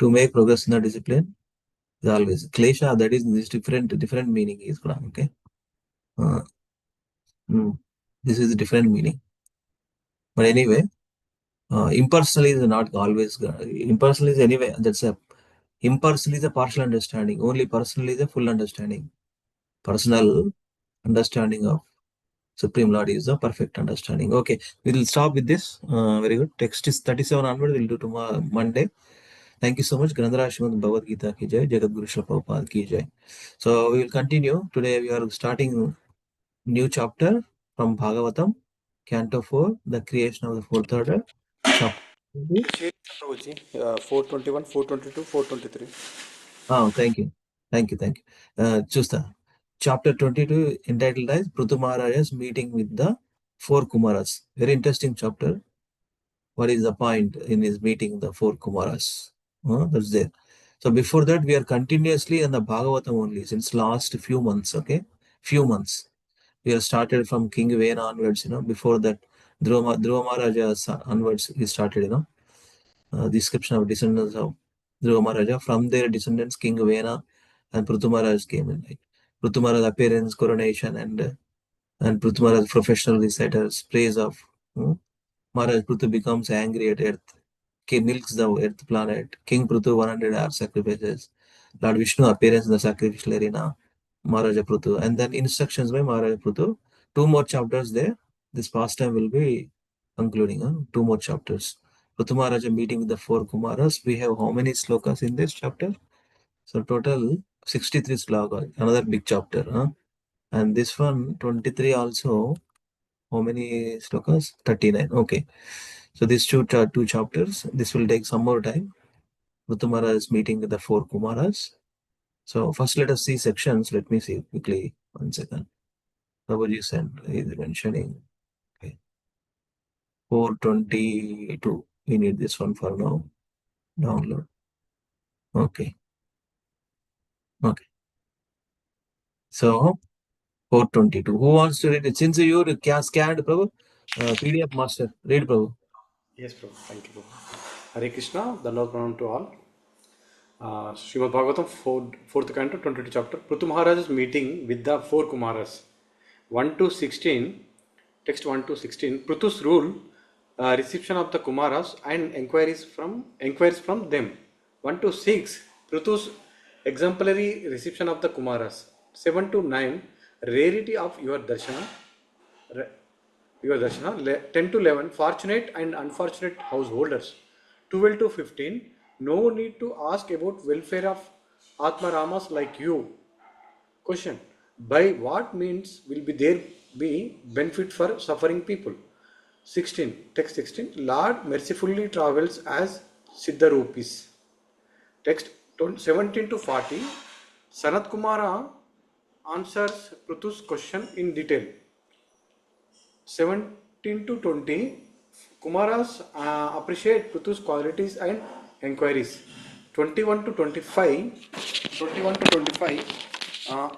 To make progress in the discipline is always klesha. That is this different meaning is ಕೂಡ. Okay. This is a different meaning. But anyway, impersonal is not always. Impersonal is anyway. That's a impersonal is a partial understanding. Only personal is a full understanding. Personal understanding of Supreme Lord is the perfect understanding. Okay, we will stop with this. Very good. Text is 37 onward. We'll do tomorrow Monday. Thank you so much. Grandhara Srimad Bhagavad Gita ki jai. Jagat Guru Srila Prabhupada ki jai. So we will continue. Today we are starting new chapter from Bhagavatam, Canto 4, the creation of the fourth order. Chapter Prabhuji 421 422 423. Thank you. Chusta. Chapter 22 entitled as Prithu Maharaja's meeting with the 4 Kumaras. Very interesting chapter. What is the point in his meeting the 4 Kumaras? That's there. So before that, we are continuously in the Bhagavatam only since last few months. Okay, few months. We have started from King Vena onwards. Before that, Dhruva Maharaja onwards we started. Description of descendants of Dhruva Maharaja. From their descendants, King Vena and Prithu Maharaj came in. Like Prithu Maharaj appearance, coronation, and Prithu Maharaj professional reciters, praise of Maharaj Prithu becomes angry at earth. King milks the earth planet. King Prithu 100 hour sacrifices. Lord Vishnu appearance in the sacrificial arena. Maharaja Prithu. And then instructions by Maharaja Prithu. 2 more chapters there. This pastime will be concluding. 2 more chapters. Prithu Maharaja meeting with the 4 Kumaras. We have how many slokas in this chapter? So total 63 slokas. Another big chapter. And this one 23 also. How many slokas? 39. Okay. So these two chapters. This will take some more time. Prithu Maharaj meeting with the 4 Kumaras. So first let us see sections. Let me see quickly. 1 second. Prabhuji sent is mentioning. Okay. 422. We need this one for now. Download. Okay. So 422. Who wants to read it? Since you scanned, Prabhu, PDF master. Read, Prabhu. Yes, Prabhu. Thank you, Prabhu. Hare Krishna. Dandavad Pranam to all. Srimad Bhagavatam, 4th Canto, 22 chapter. Prithu Maharaj's meeting with the 4 Kumaras. 1 to 16, text 1 to 16. Prithu's rule, reception of the Kumaras and inquiries from them. 1 to 6, Prithu's exemplary reception of the Kumaras. 7 to 9, rarity of your darshana. 10 to 11, fortunate and unfortunate householders. 12 to 15, no need to ask about welfare of Atma Ramas like you. Question, by what means will there be benefit for suffering people? 16, text 16, Lord mercifully travels as Siddharupis. Text 17 to 40, Sanat Kumara answers Prithu's question in detail. 17 to 20, Kumaras appreciate Prithu's qualities and inquiries. 21 to 25, uh,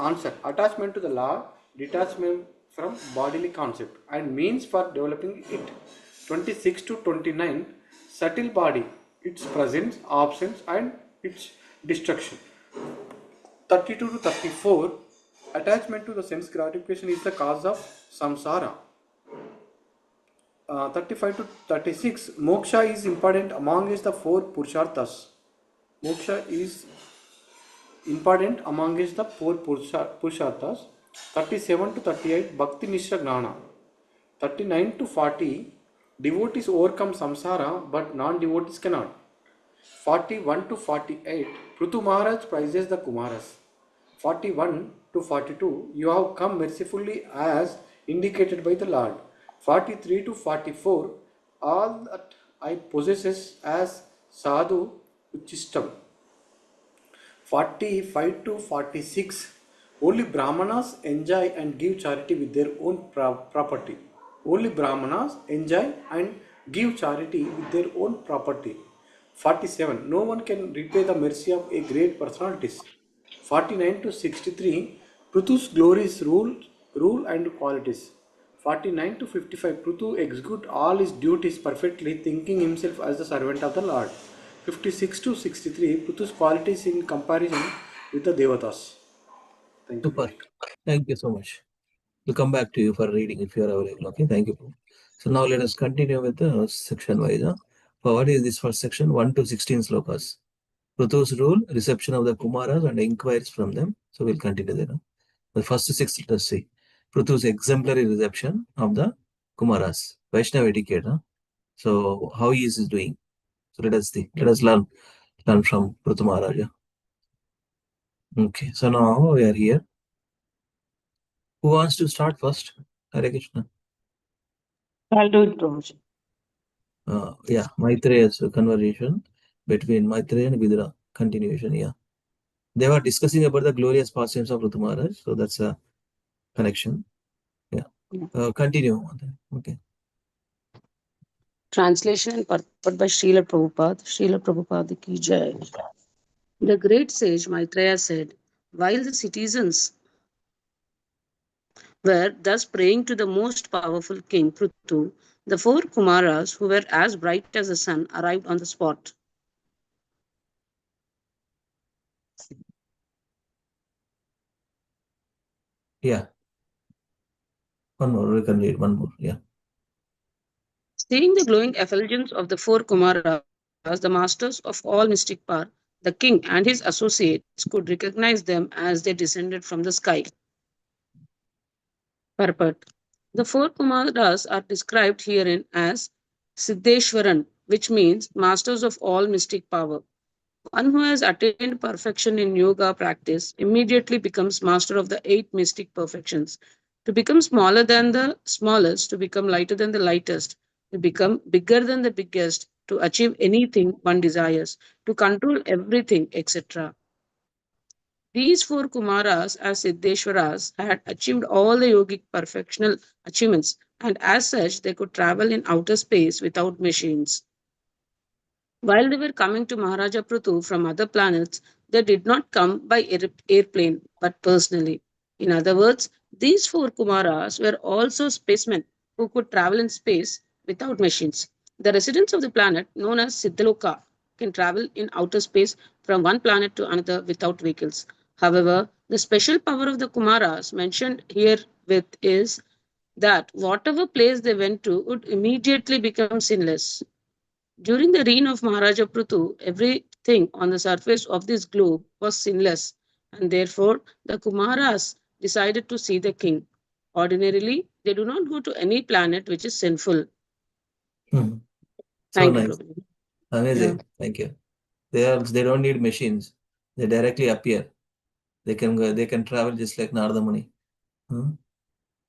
answer, attachment to the law, detachment from bodily concept and means for developing it. 26 to 29, subtle body, its presence, absence and its destruction. 32 to 34, attachment to the sense gratification is the cause of samsara. 35 to 36, moksha is important amongst the 4 purusharthas. Moksha is important amongst the 4 purusharthas. 37 to 38, bhakti mishra gnana. 39 to 40, devotees overcome samsara but non-devotees cannot. 41 to 48, Prithu Maharaj praises the Kumaras. 41 to 42, you have come mercifully as indicated by the Lord. 43 to 44, all that I possesses as sadhu uchistam. 45 to 46, only Brahmanas enjoy and give charity with their own property. Only Brahmanas enjoy and give charity with their own property. 47, no one can repay the mercy of a great personalities. 49 to 63, Prithu's glories rule and qualities. 49 to 55, Prithu execute all his duties perfectly, thinking himself as the servant of the Lord. 56 to 63, Prithu's qualities in comparison with the Devatas. Thank you. Super. Thank you so much. We'll come back to you for reading if you are available. Okay, thank you. So now let us continue with the section wise. For what is this first section? 1 to 16 slokas. Prithu's rule, reception of the Kumaras and inquiries from them. So we'll continue there. The first 6, let us see. Prithu's exemplary reception of the Kumaras. Vaishnava etiquette. So how he is doing. So let us see. Let us learn from Prithu Maharaja. Okay, so now we are here. Who wants to start first? Hare Krishna. I'll do it, Prabhuji. Yeah, Maitreya's conversation between Maitreya and Vidura. Continuation, yeah. They were discussing about the glorious pastimes of Prithu Maharaj, so that's a connection. Yeah. Continue. Okay. Translation and purport by Srila Prabhupada. Srila Prabhupada ki jai. The great sage Maitreya said, while the citizens were thus praying to the most powerful king Prithu, the 4 Kumaras, who were as bright as the sun, arrived on the spot. Yeah. One more, we can read one more. Yeah. Seeing the glowing effulgence of the 4 Kumaras, the masters of all mystic power, the king and his associates could recognize them as they descended from the sky. Purport. The 4 Kumaras are described herein as Siddheshwaran, which means masters of all mystic power. One who has attained perfection in yoga practice immediately becomes master of the 8 mystic perfections. To become smaller than the smallest, to become lighter than the lightest, to become bigger than the biggest, to achieve anything one desires, to control everything, etc. These 4 Kumaras, as Siddheshwaras, had achieved all the yogic perfectional achievements, and as such, they could travel in outer space without machines. While they were coming to Maharaja Prithu from other planets, they did not come by airplane, but personally. In other words, these 4 Kumaras were also spacemen who could travel in space without machines. The residents of the planet known as Siddhaloka can travel in outer space from one planet to another without vehicles. However, the special power of the Kumaras mentioned here with is that whatever place they went to would immediately become sinless. During the reign of Maharaja Prutu, everything on the surface of this globe was sinless, and therefore the Kumaras decided to see the king. Ordinarily, they do not go to any planet which is sinful. So Thank you, nice. Prabhu. Amazing. Thank you. They don't need machines. They directly appear. They can travel just like Narada Muni.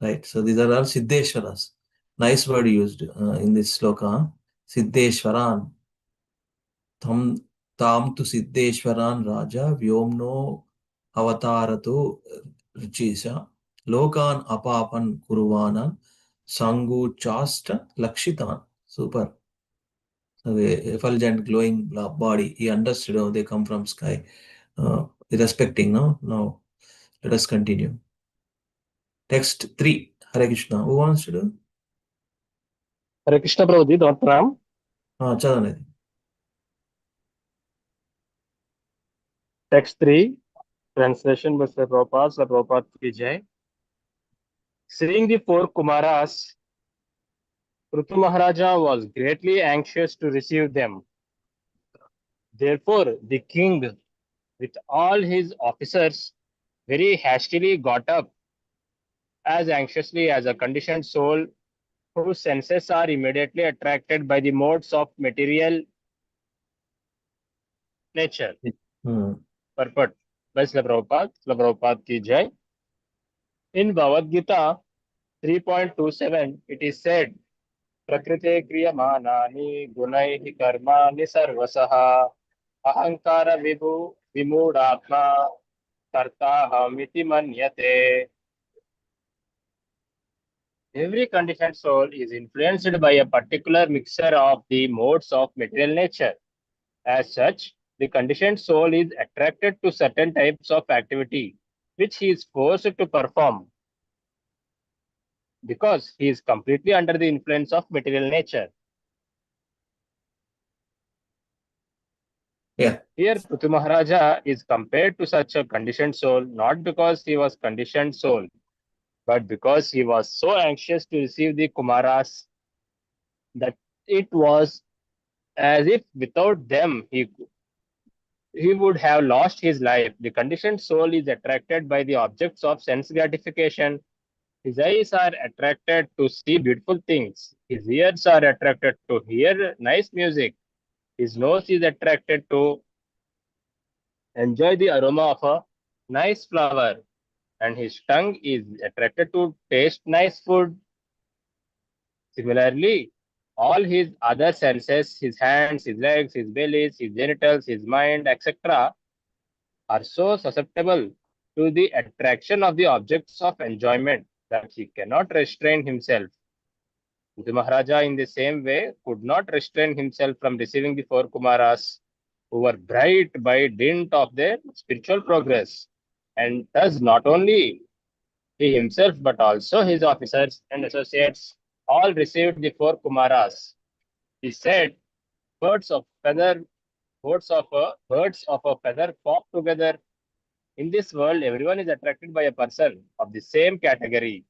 Right. So these are all Siddheshwaras. Nice word used in this sloka. Siddheshwaran. Tam tu Siddheshwaran Raja Vyomno Avataratu Richisa Lokan Apapan Kuruvanan Sangu Chasta Lakshitan. Super. So the effulgent glowing body. He understood how they come from sky. Respecting, no? No. Let us continue. Text 3. Hare Krishna. Who wants to do? Hare Krishna Prabhuji, Dr. Ram. Chadane. Text 3, translation by Sri Prabhupada ki jai. Seeing the four Kumaras, Prithu Maharaja was greatly anxious to receive them. Therefore, the king, with all his officers, very hastily got up, as anxiously as a conditioned soul whose senses are immediately attracted by the modes of material nature. Purport by Sri Prabhupada ki jai. In Bhagavad Gita 3.27, it is said, Prakrite kriyamanaani gunaihi karmani sarvasaha ahankara vibhu vimudatma kartahamiti manyate. Every conditioned soul is influenced by a particular mixture of the modes of material nature. As such, the conditioned soul is attracted to certain types of activity which he is forced to perform because he is completely under the influence of material nature. Yeah. Here, Prithu Maharaja is compared to such a conditioned soul not because he was conditioned soul, but because he was so anxious to receive the Kumaras that it was as if without them he would have lost his life. The conditioned soul is attracted by the objects of sense gratification. His eyes are attracted to see beautiful things. His ears are attracted to hear nice music. His nose is attracted to enjoy the aroma of a nice flower. And his tongue is attracted to taste nice food. Similarly, all his other senses, his hands, his legs, his bellies, his genitals, his mind, etc., are so susceptible to the attraction of the objects of enjoyment that he cannot restrain himself. The Maharaja, in the same way, could not restrain himself from receiving the four Kumaras, who were bright by dint of their spiritual progress. And thus, not only he himself, but also his officers and associates all received the four Kumaras. He said, birds of a feather flock together. In this world, everyone is attracted by a person of the same category.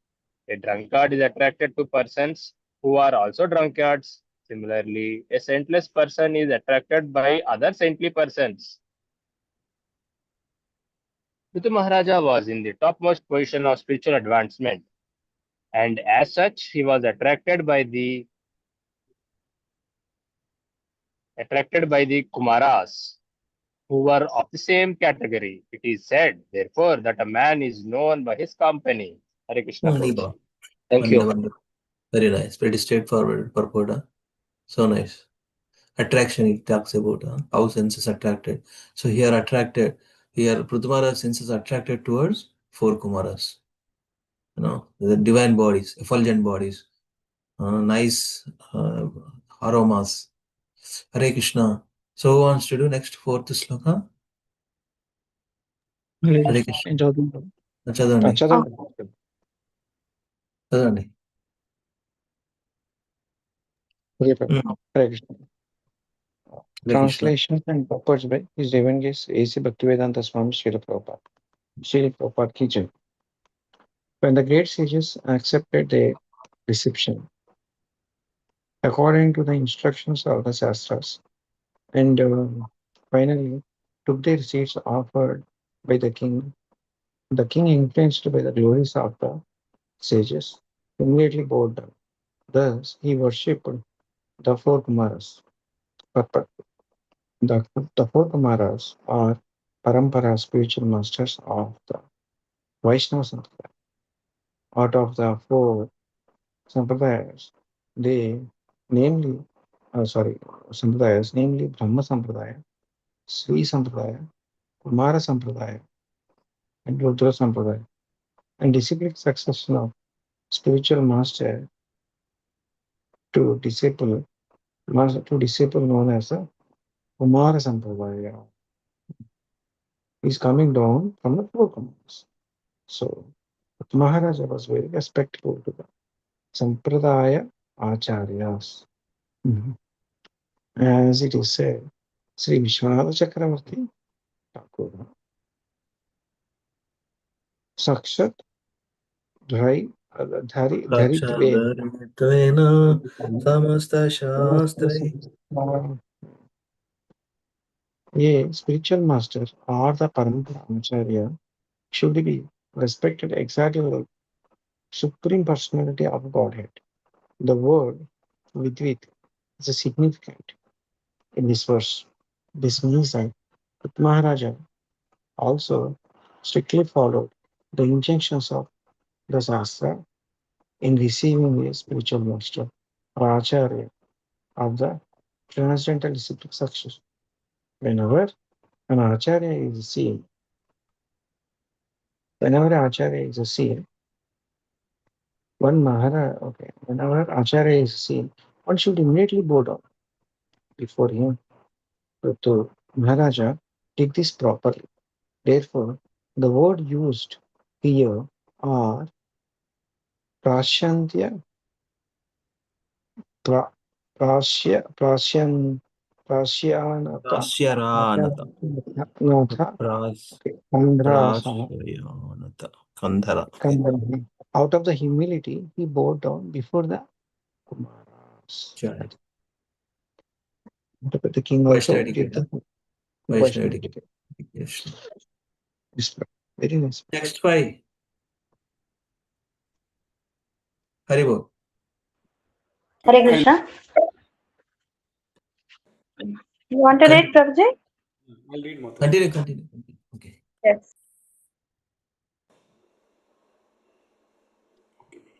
A drunkard is attracted to persons who are also drunkards. Similarly, a saintless person is attracted by other saintly persons. Prithu Maharaja was in the topmost position of spiritual advancement, and as such, he was attracted by the Kumaras, who were of the same category. It is said, therefore, that a man is known by his company. Hare Krishna Prabhuji. Thank you. Wonderful. Very nice. Pretty straightforward purport. So nice. Attraction, it talks about how senses attracted. So here Prithumara's senses attracted towards four Kumaras. The divine bodies, effulgent bodies, nice aromas. Hare Krishna. So who wants to do next fourth sloka? Hare Krishna. Chadandi. Chadandi. Hare Krishna. Translations and purports by His Divine Grace A.C. Bhaktivedanta Swami Srila Prabhupada. Srila Prabhupada Ki Jai. When the great sages accepted their reception, according to the instructions of the Shastras, and finally took their seats offered by the king, influenced by the glories of the sages, immediately bowed down. Thus, he worshipped the four Kumaras. The, the four Kumaras are Parampara spiritual masters of the Vaishnava Sampradaya. Out of the four Sampradayas, they namely, Sampradayas, namely Brahma Sampradaya, Sri Sampradaya, Kumara Sampradaya, and Rudra Sampradaya, and disciplic succession of spiritual master to disciple, known as the Kumara Sampradaya is coming down from the four Kumaras. So, Maharaja was very respectful to the Sampradaya Acharyas. As it is said, Sri Vishwanath Chakravarti Thakur Sakshat Dhari Dharitve Sakshandharitveena samasta shastrai. A spiritual master or the Parampara Acharya should be respected exactly like Supreme Personality of Godhead. The word Vidvit is a significant in this verse. This means that Maharaja also strictly followed the injunctions of the Shastra in receiving a spiritual master or Acharya of the transcendental disciplic success. Whenever an Acharya is seen, whenever Acharya is seen, one should immediately bow down before him. So Maharaja did this properly. Therefore, the word used here are prashantya, pra, prashya, prashyan, prashyanata, Prasyaranata. natha, kandrasaha, Prasyayanata. Kandhara. kandra. Out of the humility, he bowed down before the Kumaras. Jai. The king also Vaishnava did etiquette. the Vaishnava Vaishnava etiquette. etiquette. Yes. Very nice. Next 5. Haribol. Hare Krishna. You want to read, Prabhuji? I'll read more. Continue. Okay. Yes.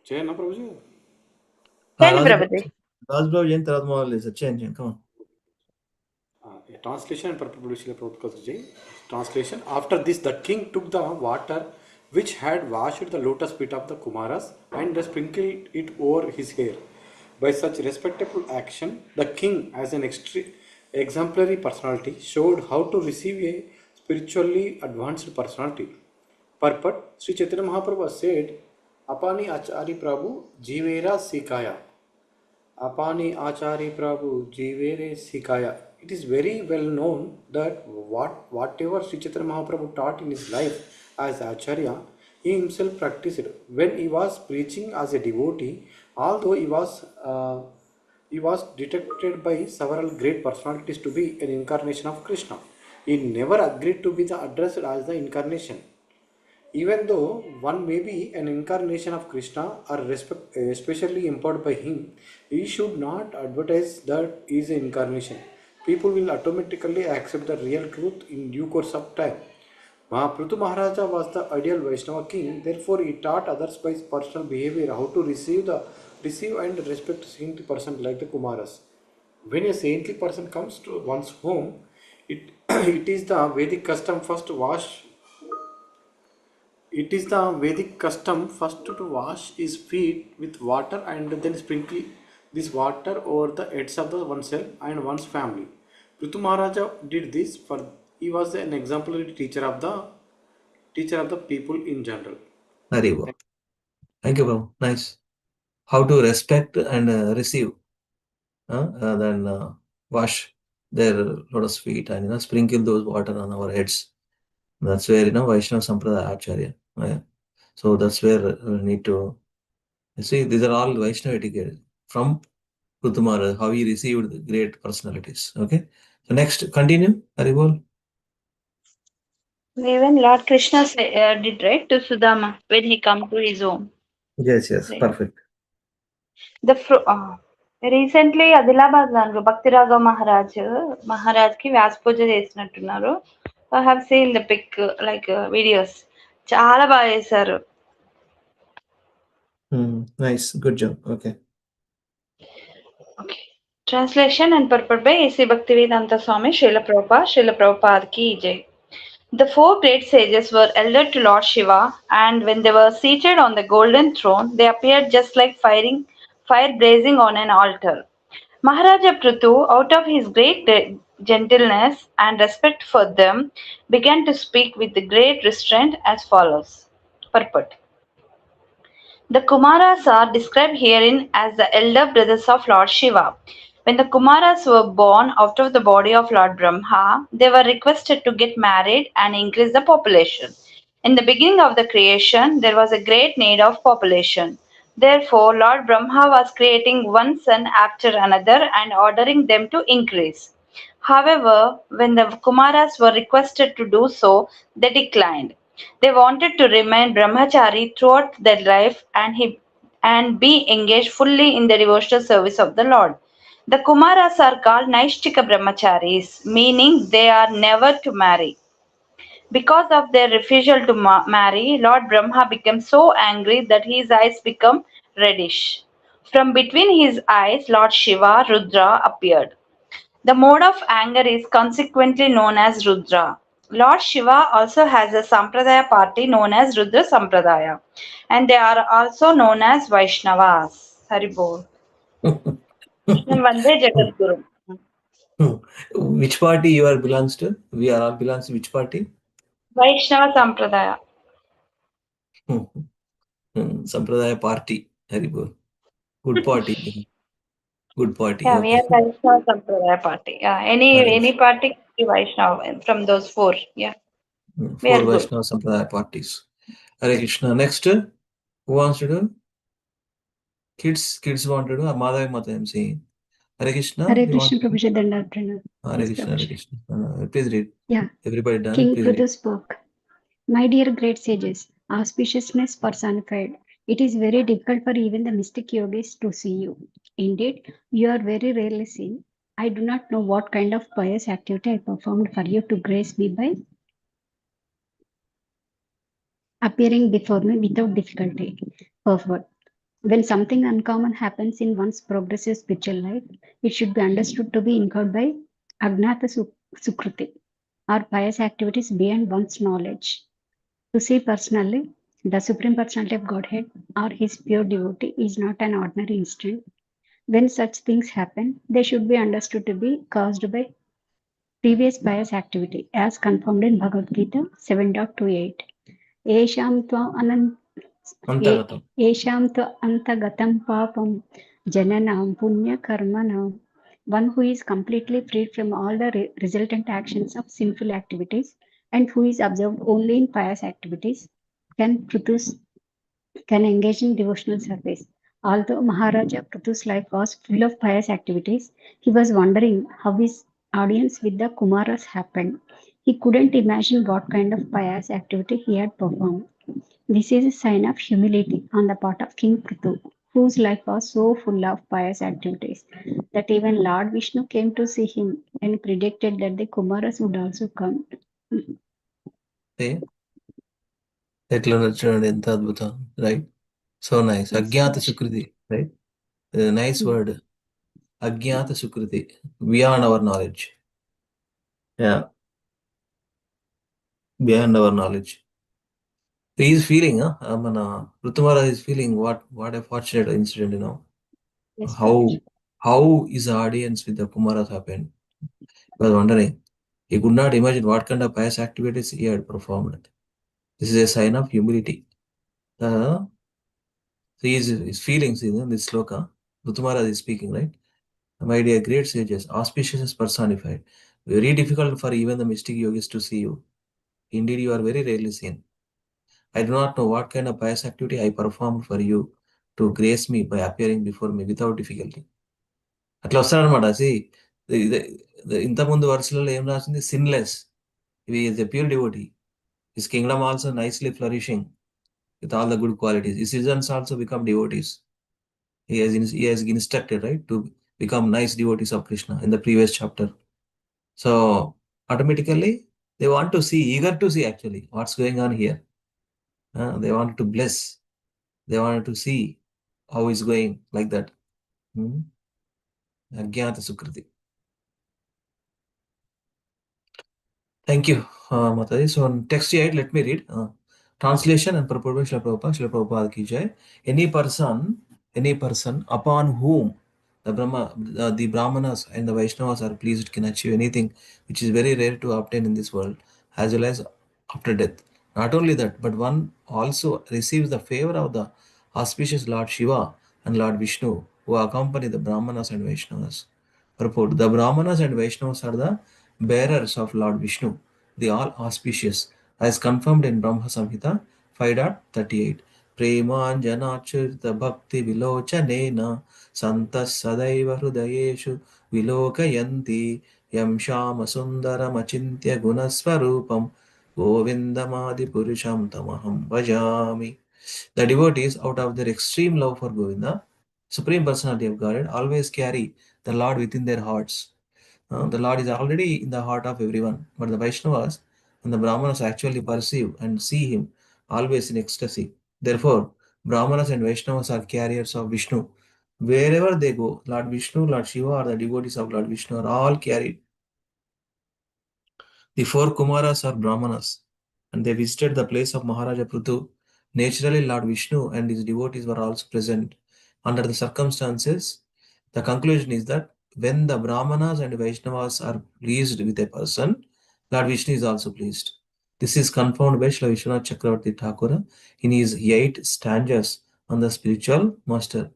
Chayana Prabhuji. Chanting, Prabhuji. Rajbhav Jain తర్వాత మొదలు చేయండి. Come on. Translation and Prabhupada. Translation. After this, the king took the water which had washed the lotus feet of the Kumaras and sprinkled it over his hair. By such respectable action, the king, as an exemplary personality, showed how to receive a spiritually advanced personality. Purport. Sri Chaitanya Mahaprabhu said, Apani Achari Prabhu Jivera Sikaya. Apani Achari Prabhu Jivere Sikaya. It is very well known that whatever Sri Chaitanya Mahaprabhu taught in his life as Acharya, he himself practiced when he was preaching as a devotee, although he was detected by several great personalities to be an incarnation of Krishna. He never agreed to be addressed as the incarnation. Even though one may be an incarnation of Krishna or especially empowered by him, he should not advertise that he is an incarnation. People will automatically accept the real truth in due course of time. Mahaprabhu Maharaja was the ideal Vaishnava king, therefore he taught others by personal behavior how to receive and respect saintly person like the Kumaras. When a saintly person comes to one's home, it is the Vedic custom first to wash his feet with water and then sprinkle this water over the heads of oneself and one's family. Prithu Maharaja did this for he was an exemplary teacher of the people in general. Haribol. Thank you, bro. Nice. How to respect and receive. Then wash their lotus feet and sprinkle those water on our heads. That's where Vaishnava Sampradaya Acharya. So that's where we need to see. These are all Vaishnava etiquette from Kutumara, how he received the great personalities. Okay. So next, continue. Haribol. Even Lord Krishna did right to Sudama when he come to his home. Yes, Right. perfect. Recently Adilabad దాంట్లో భక్తిరాఘవ మహారాజ్ కి వ్యాస పూజ చేసినట్టున్నారు. I have seen the pic like videos. చాలా బాగా చేశారు. Nice, good job. Okay. Translation and purport by A.C. Bhaktivedanta Swami Srila Prabhupada ki jai. The four great sages were elder to Lord Shiva, and when they were seated on the golden throne, they appeared just like fire blazing on an altar. Maharaja Prithu, out of his great gentleness and respect for them, began to speak with great restraint as follows. Purport. The Kumaras are described herein as the elder brothers of Lord Shiva. When the Kumaras were born out of the body of Lord Brahma, they were requested to get married and increase the population. In the beginning of the creation, there was a great need of population. Therefore, Lord Brahma was creating one son after another and ordering them to increase. However, when the Kumaras were requested to do so, they declined. They wanted to remain brahmachari throughout their life and be engaged fully in the devotional service of the Lord. The Kumaras are called Naishtika brahmacharis, meaning they are never to marry. Because of their refusal to marry, Lord Brahma became so angry that his eyes became reddish. From between his eyes, Lord Shiva, Rudra, appeared. The mode of anger is consequently known as Rudra. Lord Shiva also has a Sampradaya party known as Rudra Sampradaya, and they are also known as Vaishnavas. Haribol. Vande Jagadguru. Which party you are belongs to? We are all belongs to which party? Vaishnava Sampradaya. Sampradaya party. Haribol. Good party. Good party. Yeah, Okay. we are Vaishnava Sampradaya party. Yeah, any party can be Vaishnava from those four. Yeah, we Four are good. Vaishnava Sampradaya parties. Hare Krishna. Next, who wants to do? Kids want to do. Madhavi Mata I am saying. Hare Krishna. Hare Krishna, Prabhuji Dandavrana. Hare Krishna, Hare Krishna. Please read. Yeah. Everybody done. King Please Prithu read. spoke. My dear great sages, auspiciousness personified. It is very difficult for even the mystic yogis to see you. Indeed, you are very rarely seen. I do not know what kind of pious activity I performed for you to grace me by appearing before me without difficulty. Perfect. When something uncommon happens in one's progressive spiritual life, it should be understood to be incurred by Agnata Sukruti, or pious activities beyond one's knowledge. To see personally, the Supreme Personality of Godhead or his pure devotee is not an ordinary instant. When such things happen, they should be understood to be caused by previous pious activity, as confirmed in Bhagavad Gita 7.28. Esham tva Antagatam. Esham tva antagatam papam jananam punya karmanam. One who is completely freed from all the resultant actions of sinful activities and who is observed only in pious activities can engage in devotional service. Although Maharaja Prithu's life was full of pious activities, he was wondering how his audience with the Kumaras happened. He couldn't imagine what kind of pious activity he had performed. This is a sign of humility on the part of King Prithu, whose life was so full of pious activities that even Lord Vishnu came to see him and predicted that the Kumaras would also come. Right? So nice. Agyata Sukriti, right? Nice word. Agyata Sukriti. Beyond our knowledge. Yeah. Beyond our knowledge. He is feeling, Rutumara is feeling what a fortunate incident, Yes, how his audience with the Kumaras happened. He was wondering. He could not imagine what kind of pious activities he had performed. This is a sign of humility. His feelings in this sloka, Rutumara is speaking, right? My dear great sages, auspicious is personified. Very difficult for even the mystic yogis to see you. Indeed, you are very rarely seen. I do not know what kind of pious activity I performed for you to grace me by appearing before me without difficulty. అట్లా వస్తాడనమాట. ఇంతకుముందు వరుసలలో ఏం రాసింది? Sinless. He is a pure devotee. His kingdom also nicely flourishing with all the good qualities. His citizens also become devotees. He has instructed, right, to become nice devotees of Krishna in the previous chapter. So automatically they want to see, eager to see actually what's going on here. They want to bless. They wanted to see how it's going like that. Agyata Sukriti. Thank you, Mataji. So on text 8, let me read. Translation and purport by Srila Prabhupada ki jai. Any person upon whom the Brahmanas and the Vaishnavas are pleased can achieve anything which is very rare to obtain in this world, as well as after death. Not only that, but one also receives the favor of the auspicious Lord Shiva and Lord Vishnu, who accompany the Brahmanas and Vaishnavas. Purport: the Brahmanas and Vaishnavas are the bearers of Lord Vishnu, the all auspicious, as confirmed in Brahma Samhita 5.38. Premanjanachurta bhakti vilochanena santas sadaiva hrudayeshu vilokayanti yam shama sundaram achintya gunaswarupam govindamadi purusham tamaham bhajami. The devotees, out of their extreme love for Govinda, Supreme Personality of Godhead, always carry the Lord within their hearts. The Lord is already in the heart of everyone, but the Vaishnavas and the Brahmanas actually perceive and see him always in ecstasy. Therefore, Brahmanas and Vaishnavas are carriers of Vishnu. Wherever they go, Lord Vishnu, Lord Shiva, or the devotees of Lord Vishnu are all carried. The four Kumaras are Brahmanas, and they visited the place of Maharaja Prithu. Naturally, Lord Vishnu and his devotees were also present. Under the circumstances, the conclusion is that when the Brahmanas and Vaishnavas are pleased with a person, Lord Vishnu is also pleased. This is confirmed by Srila Vishwanath Chakravarti Thakura in his 8 stanzas on the spiritual master.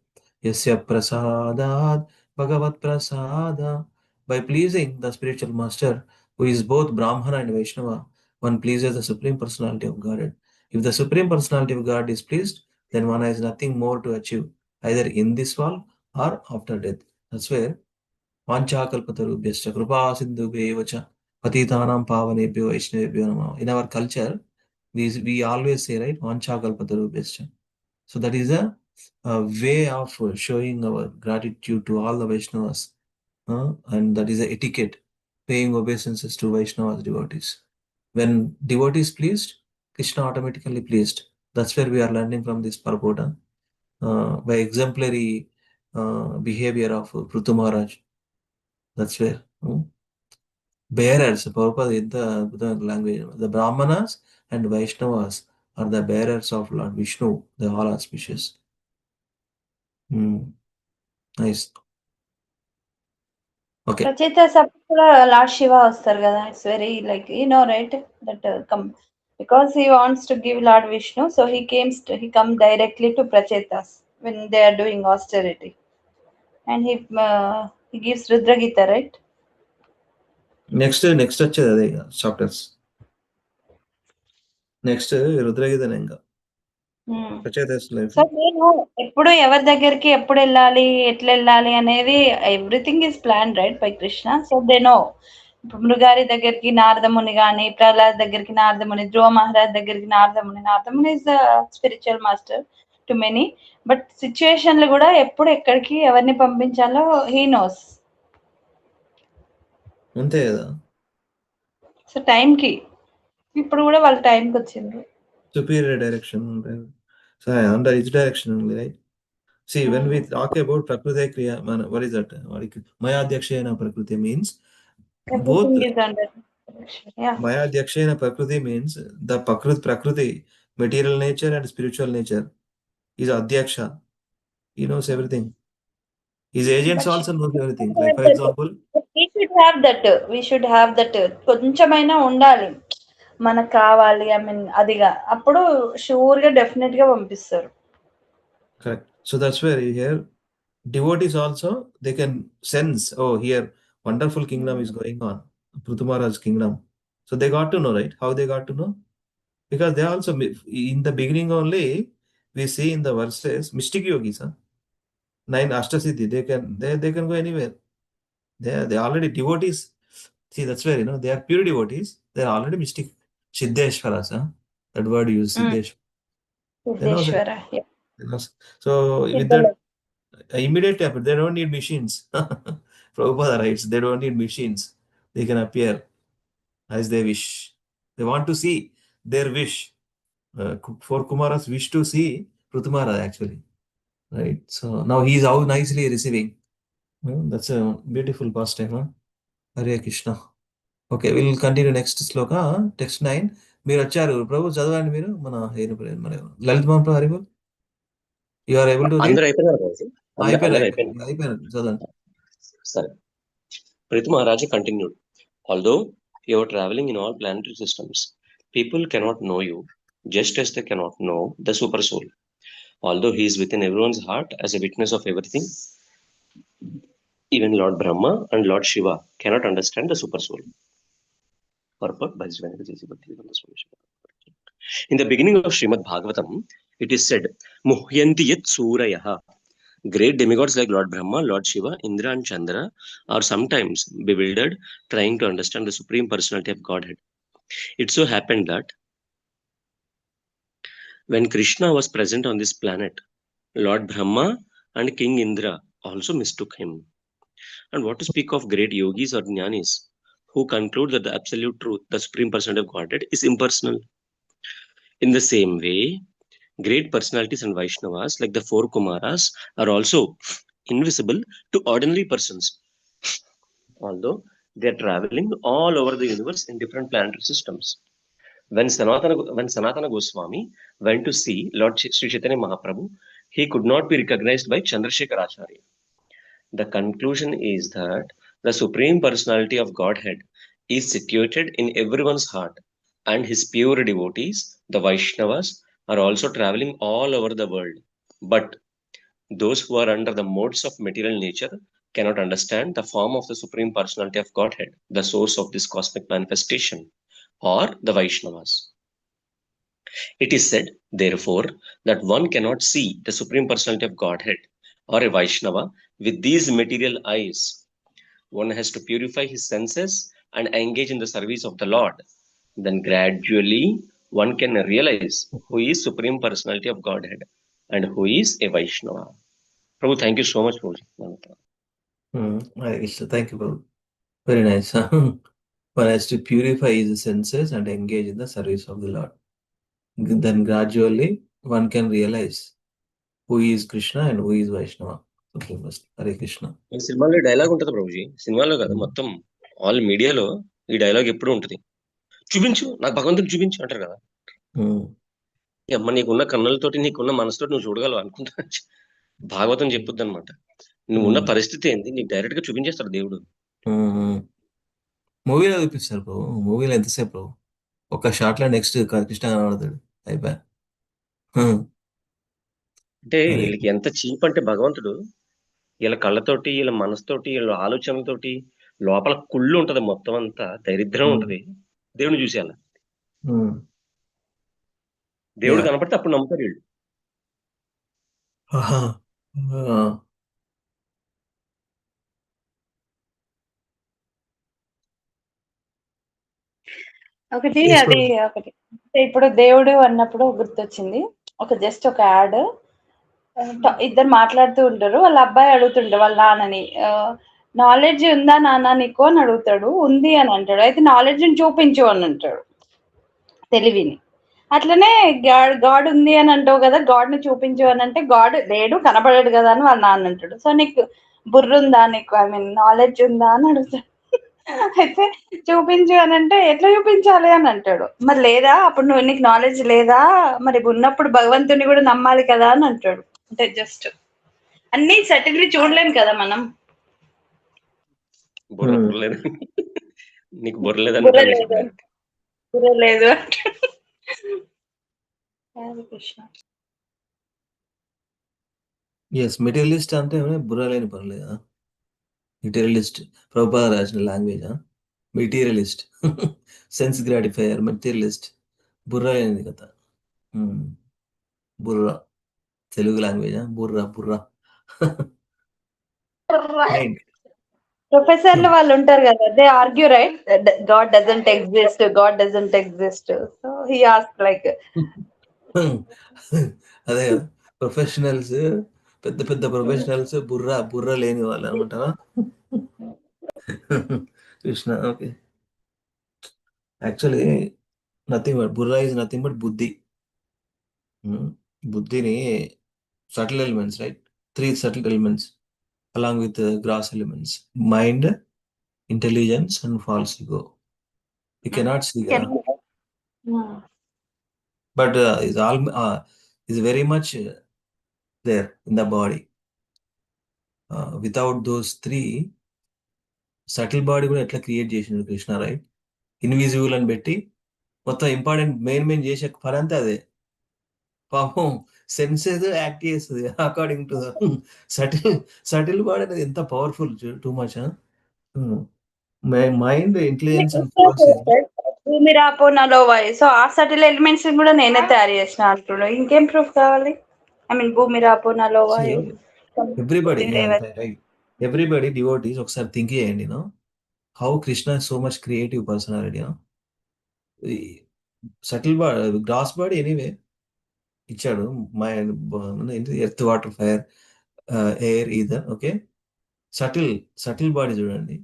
Yasya prasadad bhagavat prasada. By pleasing the spiritual master, who is both Brahmana and Vaishnava, one pleases the Supreme Personality of Godhead. If the Supreme Personality of God is pleased, then one has nothing more to achieve, either in this world or after death. That's where Vanchakalpatarubhyascha Kripa Sindhubhyevacha Patitanam Pavanebhyo Vaishnavebhyo Namah. In our culture, we always say, right, Vanchakalpatarubhyascha. So that is a way of showing our gratitude to all the Vaishnavas. And that is a etiquette, paying obeisances to Vaishnavas devotees. When devotees pleased, Krishna automatically pleased. That's where we are learning from this purport. By exemplary behavior of Prithu Maharaj. That's where. Bearers, Prabhupada in the language. The Brahmanas and Vaishnavas are the bearers of Lord Vishnu, the all auspicious. Nice. Okay. Prachetas అప్పుడు కూడా lord Shiva వస్తారు కదా. It's very like right that because he wants to give Lord Vishnu, so he come directly to Prachetas when they are doing austerity, and he gives Rudra Gita, right? Next వచ్చేది అదే chapters. Next Rudra Gita ఇంకా so నేను ఎప్పుడు ఎవరి దగ్గరికి ఎప్పుడు వెళ్ళాలి, ఎట్లా వెళ్ళాలి అనేది everything is plan right by Krishna. So they know. ఇప్పుడు మృగారి దగ్గరికి నారదముని కానీ, ప్రహ్లాద్ దగ్గరికి నారదముని, ధ్రువ మహారాజ్ దగ్గరికి Naradamuni is the spiritual master to many. But సిచ్యువేషన్లు కూడా ఎప్పుడు ఎక్కడికి ఎవరిని పంపించాలో హీ నోస్. అంతే కదా. సో టైంకి ఇప్పుడు కూడా వాళ్ళ టైంకి వచ్చిండ్రు. Superior direction. So under its direction only, right? See, when we talk about Prakriti Kriya, what is that? Mayadhyakshayana Prakriti means both. Mayadhyakshayana Prakriti means the Prakriti, material nature and spiritual nature, is Adhyaksha. He knows everything. His agents also knows everything. Like for example, we should have that. కొంచెమైనా ఉండాలి మనకు కావాలి. I mean అదిగా అప్పుడు sure గా definite గా పంపిస్తారు. Correct. So that's where here devotees also, they can sense, oh, here wonderful kingdom is going on, Pruthumara's kingdom. So they got to know, right? How they got to know? Because they also, in the beginning only, we see in the verses, mystic yogis, 9 Ashtasiddhi, they can go anywhere. They already devotees. See, that's where, they are pure devotees. They are already mystic. Siddheshwaras, that word used, Siddheshwara. They know that. Siddheshwara. Yeah. So with that, immediately they don't need machines. Prabhupada writes, they don't need machines. They can appear as they wish. They want to see their wish. For Kumaras wish to see Pruthumara actually. Right. So now he is how nicely receiving. That's a beautiful pastime. Hare Krishna. Okay will continue next shloka text 9 మీరు వచ్చారు ప్రభు చదవండి మీరు మన లలిత్ మోహన్ ప్రభు హరిబోల్ you are able to read అందరూ అయిపోయినారు బాబు. అందరూ అయిపోయినారు. అయిపోయినారు చదవండి. సరే. Prithu Maharaj continued, although you are traveling in all planetary systems, people cannot know you, just as they cannot know the super soul. Although he is within everyone's heart as a witness of everything, even Lord Brahma and Lord Shiva cannot understand the super soul. Purport by His Venerable J.C. Bhaktivedanta Swami Srila. In the beginning of Srimad Bhagavatam, it is said, Muhyanti yat Surayah. Great demigods like Lord Brahma, Lord Shiva, Indra and Chandra are sometimes bewildered trying to understand the Supreme Personality of Godhead. It so happened that when Krishna was present on this planet, Lord Brahma and King Indra also mistook him. And what to speak of great yogis or jnanis who conclude that the absolute truth, the Supreme Personality of Godhead, is impersonal. In the same way, great personalities and Vaishnavas like the 4 Kumaras are also invisible to ordinary persons, although they are traveling all over the universe in different planetary systems. When Sanatana Goswami went to see Lord Sri Chaitanya Mahaprabhu, he could not be recognized by Chandrasekhar Acharya. The conclusion is that the Supreme Personality of Godhead is situated in everyone's heart, and his pure devotees, the Vaishnavas, are also traveling all over the world. But those who are under the modes of material nature cannot understand the form of the Supreme Personality of Godhead, the source of this cosmic manifestation, or the Vaishnavas. It is said, therefore, that one cannot see the Supreme Personality of Godhead or a Vaishnava with these material eyes. One has to purify his senses and engage in the service of the Lord. Then gradually one can realize who is Supreme Personality of Godhead and who is a Vaishnava. Prabhu, thank you so much, Prabhu. Thank you, Prabhu. Very nice. One has to purify his senses and engage in the service of the Lord. Then gradually one can realize who is Krishna and who is Vaishnava. Hare Krishna. ఈ సినిమాలో dialogue ఉంటుంది ప్రభుజీ, సినిమాలో కదా మొత్తం all మీడియాలో ఈ dialogue ఎప్పుడు ఉంటుంది, చూపించు నాకు భగవంతుని చూపించు అంటారు కదా. అమ్మ నీకున్న కన్నులతోటి నీకున్న మనసుతోటి నువ్వు చూడగలవు అనుకుంటా. భాగవతం చెప్పుద్ది అనమాట, నువ్వున్న పరిస్థితి ఏంది నీకు డైరెక్ట్ గా చూపించేస్తాడు దేవుడు. మూవీలో చూపిస్తారు ప్రభు, మూవీలో ఎంతసేపు ప్రభు, ఒక షాట్ లో నెక్స్ట్ కృష్ణ కనబడతాడు అయిపోయా. అంటే వీళ్ళకి ఎంత చీప్ అంటే భగవంతుడు వీళ్ళ కళ్ళతోటి వీళ్ళ మనసుతోటి వీళ్ళ ఆలోచనలతోటి లోపల కుళ్ళు ఉంటది, మొత్తం అంతా దరిద్రం ఉంటది. దేవుని చూసేయాల, దేవుడు కనపడితే అప్పుడు నమ్ముతారు వీళ్ళు. ఒకటి ఇప్పుడు దేవుడు అన్నప్పుడు గుర్తొచ్చింది, జస్ట్ ఒక యాడ్. ఇద్దరు మాట్లాడుతూ ఉంటారు, వాళ్ళ అబ్బాయి అడుగుతుంటాడు వాళ్ళ నాన్నని, నాలెడ్జ్ ఉందా నాన్న నీకు అని అడుగుతాడు. ఉంది అని అంటాడు. అయితే నాలెడ్జ్ చూపించు అని అంటాడు, తెలివిని. అట్లనే గాడ్ ఉంది అని అంటావు కదా, గాడ్ ని చూపించు అని అంటే గాడ్ లేడు కనబడాడు కదా అని వాళ్ళ నాన్న అంటాడు. సో నీకు బుర్ర ఉందా, నీకు ఐ మీన్ నాలెడ్జ్ ఉందా అని అడుగుతాడు. అయితే చూపించు అని అంటే ఎట్లా చూపించాలి అని అంటాడు. మరి లేదా అప్పుడు నువ్వు నీకు నాలెడ్జ్ లేదా, మరి ఉన్నప్పుడు భగవంతుని కూడా నమ్మాలి కదా అని అంటాడు. అంటే జస్ట్ అన్ని సెటిల్గా చూడలేం కదా మనం. నీకు బుర్ర లేదని బుర్ర లేదు. ఎస్, మెటీరియలిస్ట్ అంటే బుర్ర లేని పనులు కదా. మెటీరియలిస్ట్ ప్రభుపాద రాసిన లాంగ్వేజ్. మెటీరియలిస్ట్ సెన్స్ గ్రాటిఫైయర్, మెటీరియలిస్ట్ బుర్ర లేనిది కదా. బుర్ర తెలుగు లాంగ్వేజ్. బుర్ర బుర్ర మైండ్. ప్రొఫెసర్లు వాళ్ళు ఉంటారు కదా, they argue right, God doesn't exist, God doesn't exist. So he ask like, అదే కదా ప్రొఫెషనల్స్, పెద్ద పెద్ద ప్రొఫెషనల్స్ బుర్ర బుర్ర లేని వాళ్ళు అనమాట. Krishna. Okay, actually nothing but బుర్ర ఈజ్ నథింగ్ బట్ బుద్ధి. బుద్ధిని subtle elements, right? 3 subtle elements along with the gross elements: mind, intelligence, and false ego. You cannot see that, but is very much there in the body. Without those 3, subtle body కూడా ఎట్లా create చేసిండు Krishna, right? Invisible అని పెట్టి మొత్తం important main చేసే పని అంతా అదే. పాపం సెన్సెస్ యాక్ట్ చేస్తుంది అకార్డింగ్ టు సటిల్ బాడీ అనేది ఎంత powerful, too much. Mind, intelligence and force. భూమి రాపో నలో వాయు, సో ఆ సటిల్ ఎలిమెంట్స్ కూడా నేనే తయారు చేసిన అంటున్నాడు. ఇంకేం ప్రూఫ్ కావాలి? ఐ మీన్ భూమి రాపో నలో వాయు, ఎవ్రీబడి రైట్, ఎవ్రీబడి డివోటీస్ ఒకసారి థింక్ చేయండి, how Krishna so much creative personality. Subtle body, gross body anyway ఇచ్చాడు. Earth, water, fire, air, ether. Okay, subtle body చూడండి,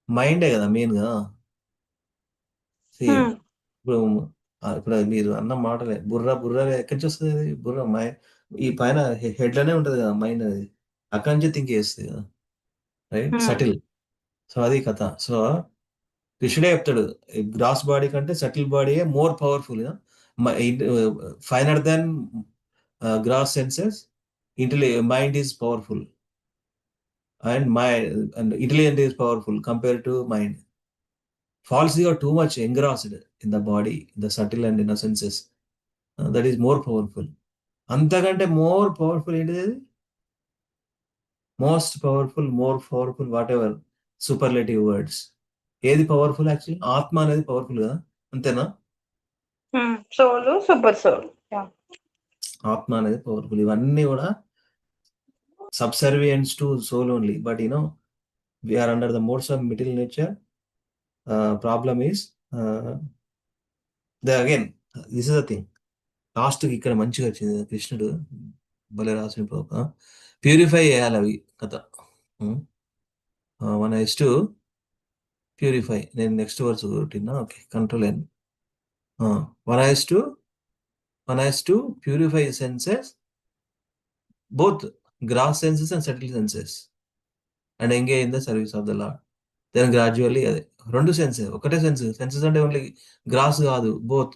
మైండే కదా మెయిన్ గా. ఇప్పుడు ఇప్పుడు మీరు అన్న మాటలే, బుర్ర బుర్ర ఎక్కడి నుంచి వస్తుంది? అది బుర్ర ఈ పైన హెడ్ లోనే ఉంటది కదా మైండ్, అది అక్కడి నుంచి థింక్ చేస్తుంది కదా, రైట్? సటిల్. సో అది కథ. సో కృష్ణుడే చెప్తాడు, గ్రాస్ బాడీ కంటే సటిల్ బాడీయే more powerful, finer than gross senses. Mind is powerful and intelligence is powerful compared to mind. False ego too much engrossed in the body, in the subtle and inner senses. That is more powerful. అంతకంటే more powerful ఏంటిది? అది most powerful, more powerful, what ever superlative words. ఏది powerful? Actually ఆత్మ అనేది powerful కదా, అంతేనా? Soul, super soul, ఆత్మ అనేది పవర్ఫుల్. ఇవన్నీ కూడా subservience to soul only, but we are under the modes of material nature. Problem is again, this is the thing. Last ఇక్కడ మంచిగా వచ్చింది కృష్ణుడు భలే రాసిన ప్యూరిఫై చేయాలి అవి కథ. One has to purify. నేను నెక్స్ట్ వర్స్ కొట్టినా. ఓకే, కంట్రోల్ ఎన్. One has to purify senses, both gross senses and subtle senses, and engage in the service of the Lord. Then gradually అదే 2 సెన్సెస్, ఒకటే senses అంటే only gross కాదు, both.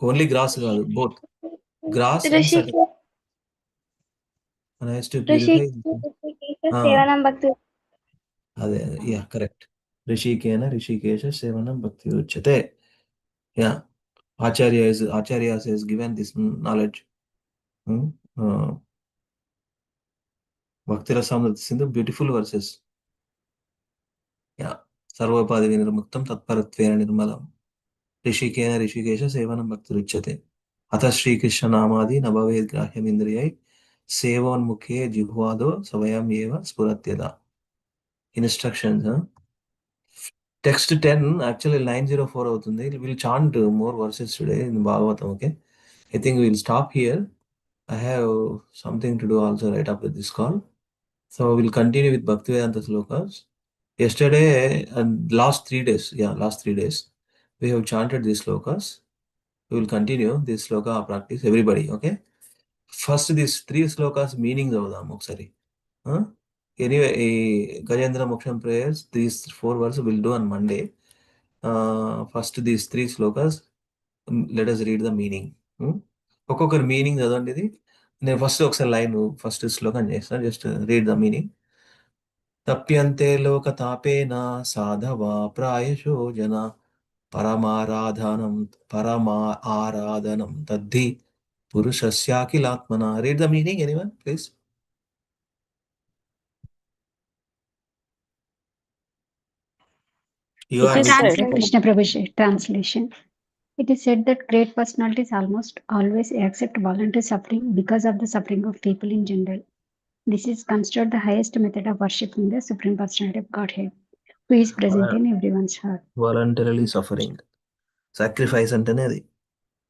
Only gross కాదు, both gross and subtle. One has to purify. అదే yeah, correct. రిషికేశ సేవనం భక్తి ఉచ్యతే. Yeah, Acharya has given this knowledge. Bhakti Rasamrita Sindhu, beautiful verses. Yeah, సర్వోపాధి వినిర్ముక్తం తత్పరత్వేన నిర్మలం, రిషికేశ సేవనం భక్తిరుచ్యతే. అత శ్రీకృష్ణ నామాది నభవేద్ గ్రాహ్యమింద్రియై సేవోన్ముఖే జిహ్వాదో సవయం ఏవ స్ఫురత్యదా. ఇన్స్ట్రక్షన్స్. టెక్స్ట్ 10 యాక్చువల్లీ 904 అవుతుంది. Will chant more versus today in Bhagavatam. Okay, I think will stop here. I have something to do also right after this call. So we'll continue with Bhaktivedanta slokas. Yesterday and last 3 days, we have chanted these slokas. We will continue this sloka practice, everybody. Okay, first these 3 slokas meanings avadam oksari. Anyway, Gajendra Moksham prayers, these 4 verses we'll do on Monday. First these 3 slokas, let us read the meaning. ఒక్కొక్కరు meaning చదవండి. ఇది నేను first ఒకసారి line first శ్లోకం చేస్తాను, just read the meaning. తప్యంతే లోక తాపేన సాధవా ప్రాయశో జన పరమా ఆరాధనం తద్ధి Purushasya Kilatmana. Read the meaning, anyone, please. You are Krishna Prabhu translation. It is said that great personalities almost always accept voluntary suffering because of the suffering of people in general. This is considered the highest method of worshipping the Supreme Personality of Godhead, who is present in everyone's heart. Voluntarily suffering. Sacrifice అంటేనే అది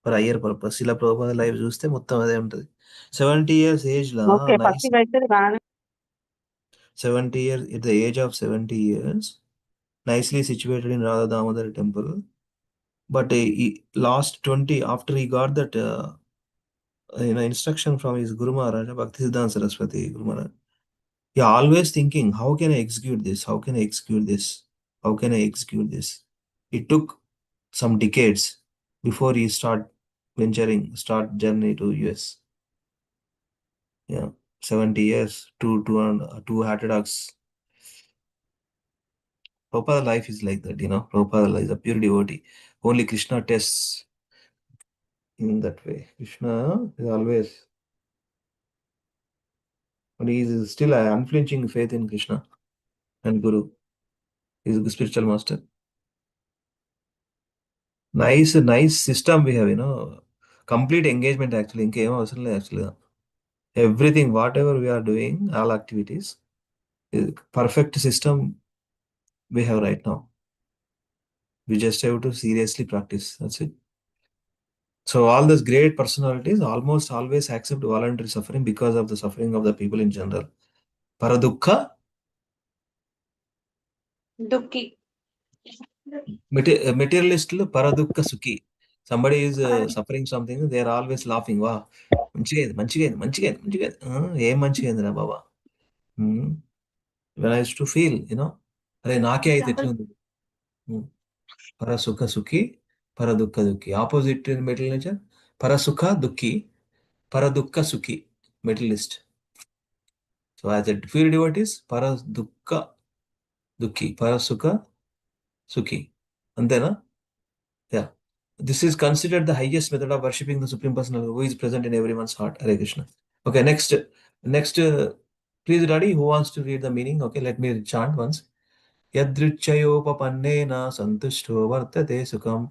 for higher purpose. ఇలా Prabhupada life చూస్తే మొత్తం అదే ఉంటుంది. 70 years age లో nice 70 years at the age of 70 years, nicely situated in Radha Damodar temple. But he lost 20 after he got that instruction from his Guru Maharaj, Bhaktisiddhanta Saraswati Guru Maharaj. He always thinking, how can I execute this? How can I execute this? How can I execute this? It took some decades before he start journey to US. Yeah, 70 years, two heterodox. Prabhupada life is like that, Prabhupada is a pure devotee. Only Krishna tests in that way. Krishna is always, but he is still an unflinching faith in Krishna and Guru. He is a spiritual master. Nice system we have, complete engagement actually. Actually, everything, whatever we are doing, all activities, perfect system we have right now. We just have to seriously practice. That's it. So all those great personalities almost always accept voluntary suffering because of the suffering of the people in general. Paradukha? Dukki. Materialist paradukha sukhi. Somebody is suffering something, they are always laughing. Wow. Manchiga. Em manchiga baba. When I used to feel, అరే నాకే అయితే ఎట్లుంది. పరసుఖ సుఖి పరదుఃఖ దుఃఖి. Opposite mental nature పరసుఖ దుఃఖి పరదుఃఖ సుఖి mentalist. So as a pure devotees, paradukha dukhi, parasukha sukhi. Antena? Yeah. This is considered the highest method of worshipping the Supreme Personality who is present in everyone's heart. Hare Krishna. Okay, next, please, Daddy, who wants to read the meaning? Okay, let me chant once. Yadrichayopapannena santushto vartate sukham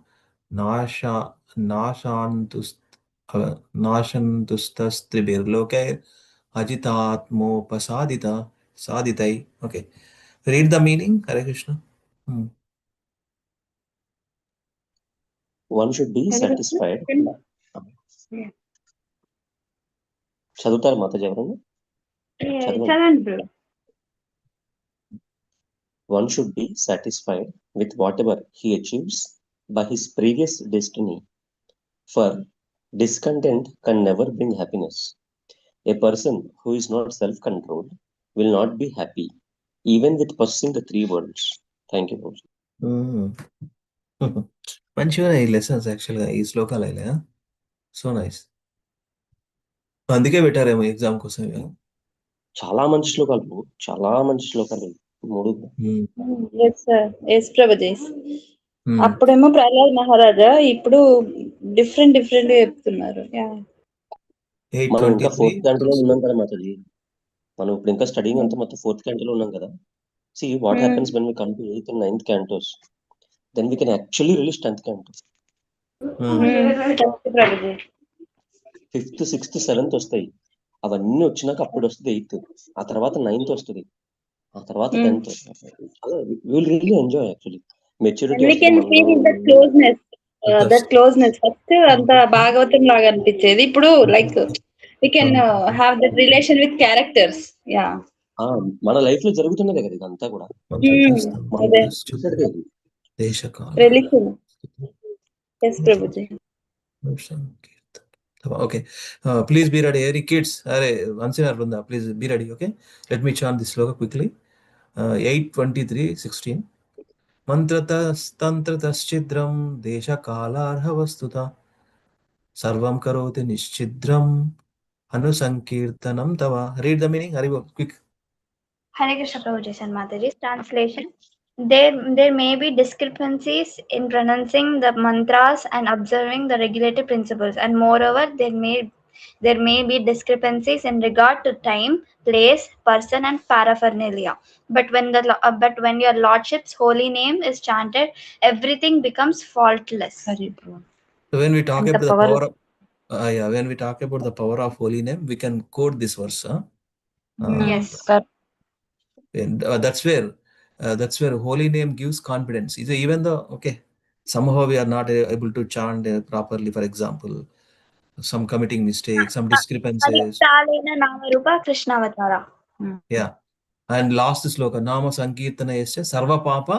nashantustastribirlokair ajitatmopasadita saditai. Okay, read the meaning. Hare Krishna. One should be satisfied. చదువుతారు మాతాజీ ఎవరన్నా? చదవండి. One should be satisfied with whatever he achieves by his previous destiny, for discontent can never bring happiness. A person who is not self-controlled will not be happy, even with possessing the three worlds. Thank you, Prabhuji. మంచిగా ఈ lessons యాక్చువల్గా ఈ శ్లోకాలు అయినా so nice. అందుకే పెట్టారేమో exam కోసం. చాలా మంచి శ్లోకాలు, చాలా మంచి శ్లోకాలు 3. అప్పుడేమో ప్రహ్లాద్ మహారాజా, ఇప్పుడు డిఫరెంట్ చెప్తున్నారు. మనం ఇంకా 4th canto ఉన్నాం కదా మాతాజీ. మనం ఇప్పుడు ఇంకా స్టడీయింగ్ అంతా మొత్తం 4th canto ఉన్నాం కదా. See what happens when we come to 8th and 9th cantos. Then we can actually release 10th canto. 5th, 6th, 7th వస్తాయి. అవన్నీ వచ్చినాక అప్పుడు వస్తుంది 8th. ఆ తర్వాత 9th వస్తుంది. ఆ తర్వాత 10th. We will really enjoy actually. Maturity. We can feel the closeness. First అంతా భాగవతం లాగా అనిపించేది. ఇప్పుడు like we can have that relation with characters. మన లైఫ్ లో జరుగుతున్నదే కదా ఇదంతా కూడా. Okay, please be ready. Every kids, once in a Vrunda, please be ready. Okay, let me chant this sloka quickly. 8:23:16. Mantratas-tantratas-chidram desha-kalarha-vastuta sarvam karoti nischidram anusankirtanam tava. Read the meaning. Haribo, quick. Hare Krishna Prabhuji and Mataji's translation. There may be discrepancies in pronouncing the mantras and observing the regulative principles, and moreover, there may There may be discrepancies in regard to time, place, person, and paraphernalia. But when your lordship's holy name is chanted, everything becomes faultless. So when we talk And the about the power- power of, when we talk about the power of holy name, we can quote this verse. Yes. And that's where holy name gives confidence. Even though somehow we are not able to chant properly, for example, some committing mistakes, some discrepancies. Namarupa Krishnavatara. Yeah. And last sloka, Nama Sankirtana yasya Sarva Papa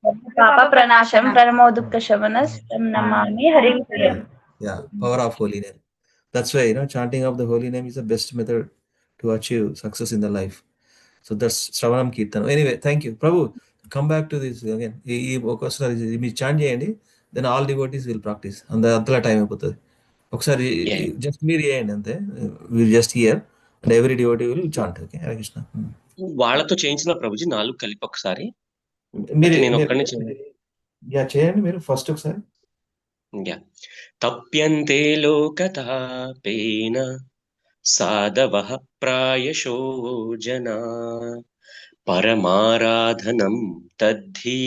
Papa Pranasham Pranamodukka Shavanas Namami Harim. Yeah, power of holy name. That's why, chanting of the holy name is the best method to achieve success in the life. So that's Shravanam Kirtan. Anyway, thank you. Prabhu, come back to this again. మీ chant చేయండి, then all devotees will practice. అంతలా time అయిపోతుంది. ఒకసారి just మీరు చేయండి అంతే. Will just hear and every devotee will chant. Okay, Hare Krishna. వాళ్ళతో చేయించిన ప్రభుజీ 4 కలిపి ఒకసారి. మీరు నేను ఒక్కనే చేయండి మీరు ఫస్ట్ ఒకసారి. తప్యంతే లోకతాపేన సాధవః ప్రాయశో జనా పరమారాధనం తద్ధి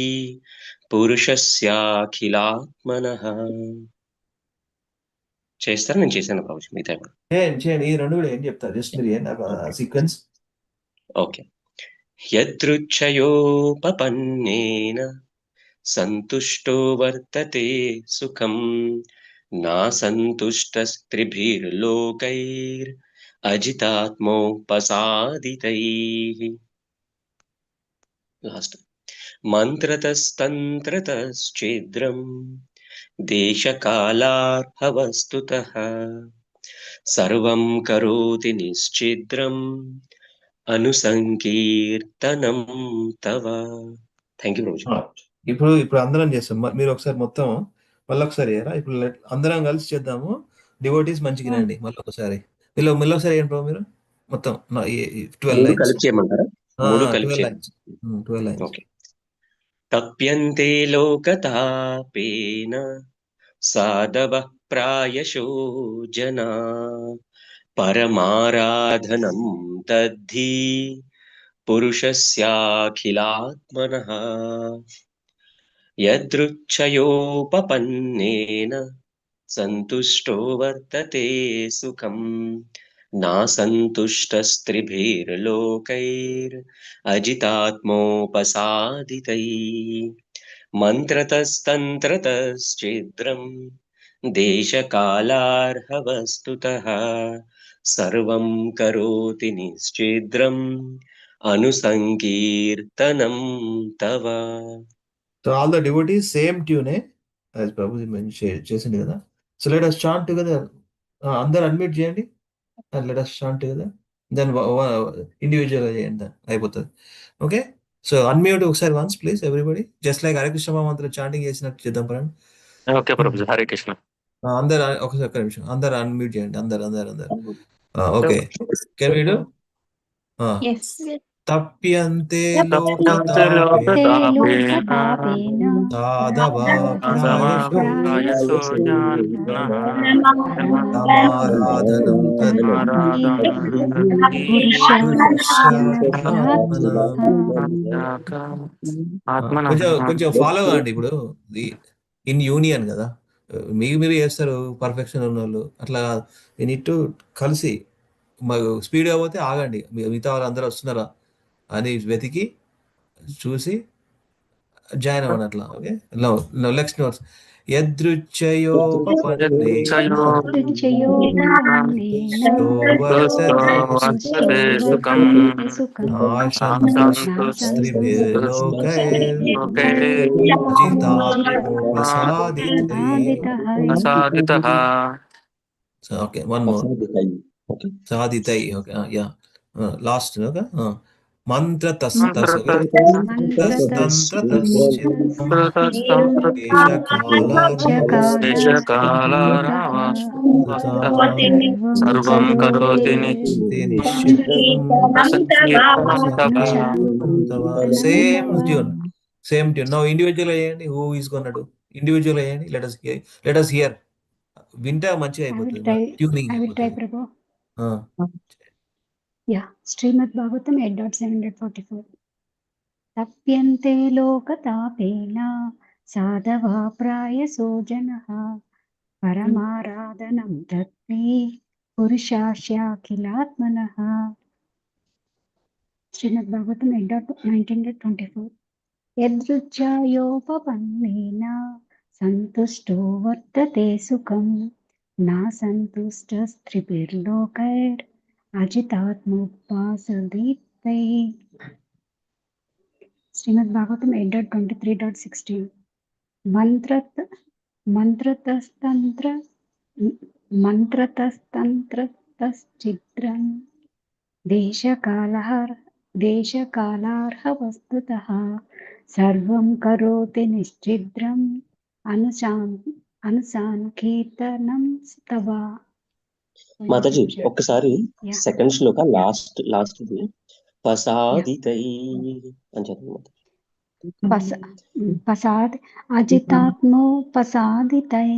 పురుషస్యాఖిలాత్మనః. చేస్తారా? నేను చేశాను ప్రభుజీ. మిగతా చేయండి. ఈ రెండు కూడా ఏం చెప్తారు, జస్ట్ మీరు సీక్వెన్స్. ఓకే. యదృచ్ఛయోపపన్నేన సంతుష్టో వర్తతే సుఖం నా సంతుష్టస్త్రిభిర్లోకైర్ అజితాత్మోపసాదితైః. లాస్ట్. మంత్రతస్తంత్రతశ్చేద్రం దేశకాలార్హవస్తుతః సర్వం కరోతి నిశ్చిద్రం అనుసంకీర్తనం తవ. Thank you Prabhuji. ఇప్పుడు అందరం చేస్తాం. మీరు ఒకసారి మొత్తం మళ్ళీ ఒకసారి ఇప్పుడు అందరం కలిసి చేద్దాము. డివోటీస్ మంచిగా రండి. మళ్ళీ ఒకసారి మళ్ళీ ఒకసారి ఏంటి ప్రభు మీరు మొత్తం 12 lines. కలిపి చేయమంటారా? 12 lines. 12 lines. ఓకే. తప్యంతే లోకతాపేన సాధవః ప్రాయశో జనా పరమారాధనం తద్ధి పురుషస్యాఖిలాత్మనః యదృచ్ఛయోపపన్నేన సంతుష్టో వర్తతే సుఖం నా సంతుష్టస్త్రిభిర్లోకైర్ అజితాత్మోపసాదితైః. మంత్రతస్తంత్రతశ్చేద్రం దేశకాలార్హవస్తుతః సర్వం కరోతి నిశ్చిద్రం అనుసంకీర్తనం తవ. So all the devotees same tune, as Prabhu చేసింది కదా. So let us chant together. అందరు అడ్మిట్ చేయండి and let us chant together. Then individual చేయండి, అయిపోతుంది. ఓకే, సో అన్మ్యూట్ ఒకసారి once please everybody. Just like Hare Krishna మంత్రం చాంటింగ్ చేసినట్టు చేద్దాం పరండి. ఓకే ప్రభుజీ, హరే కృష్ణ. అందరు ఒకసారి ఒక్క నిమిషం అందరు అన్మ్యూట్ చేయండి. అందరు ఓకే. Can we do? తప్యంతే లోకతాపేన సాధవా ప్రాయశో పరమారాధనం కొంచెం ఫాలో కాండి. ఇప్పుడు ఇన్ యూనియన్ కదా, మీరు చేస్తారు పర్ఫెక్షన్ ఉన్న వాళ్ళు. అట్లా నీట్ టు కలిసి స్పీడ్ అయిపోతే ఆగండి. మిగతా వాళ్ళు అందరూ వస్తున్నారా అని వెతికి చూసి జాయిన్ అవ్వండి అట్లా. Okay, next notes. Okay, one more. సాధితై. Okay, yeah, last. ఓకే, సర్వం కరోతి సేమ్ ట్యూన్. నౌ ఇండివిజువల్ అయ్యండి. Who is gonna do? Individual అయ్యండి. లెట్ us hear వింటా మంచిగా అయిపోతుంది try. Tuning I will try, అయిపోతుంది Prabhu. ఆ. Yeah. Srimad Bhagavatam 8.744. तप्यन्ते लोकतापेन साधवा प्रायसो जनः परमाराधनं तत्ते पुरुषास्याखिलात्मनः. Srimad Bhagavatam 8.19-24. यदृच्छायोपपन्नेन सन्तुष्टो वर्तते सुखं न सन्तुष्टस्त्रिभिर्लोकैर् अजितात्मोपासदीप्तै. Srimad Bhagavatam 8.23.16. मंत्रतस्तंत्रतश्चित्रं देशकालार्हवस्तुतः सर्वं करोति निश्चिद्रम् अनुसांकीर्तनं स्तव. మాతాజీ ఒక్కసారి సెకండ్ శ్లోక లాస్ట్ ది పసాదితై అని చదవండి. पसाद अजितात्मो पसादितै.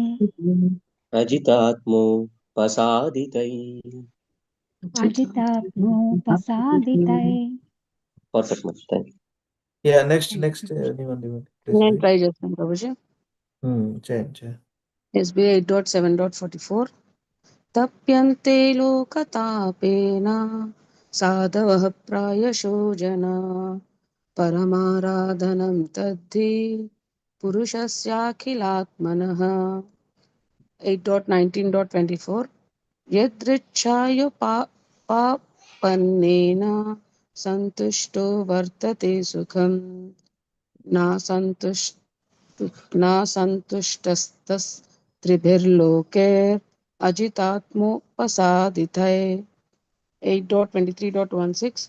అజితాత్మో పసాదితై. अजितात्मो पसादितै. Perfect much. Thank you. Yeah next ఇవ్వండి నేను ట్రై చేస్తాను ప్రభుజీ. చేయండి. SBI 8.7.44. तप्यन्ते लोकतापेन साधवः प्रायशो जना परमाराधनं तद्धि पुरुषस्याखिलात्मनः. 8.19.24. यदृच्छायुपापन्नेन सन्तुष्टो वर्तते सुखं न सन्तुष्टस्त्रिभिर्लोके अजितात्मोपसादितै. 8.23.16.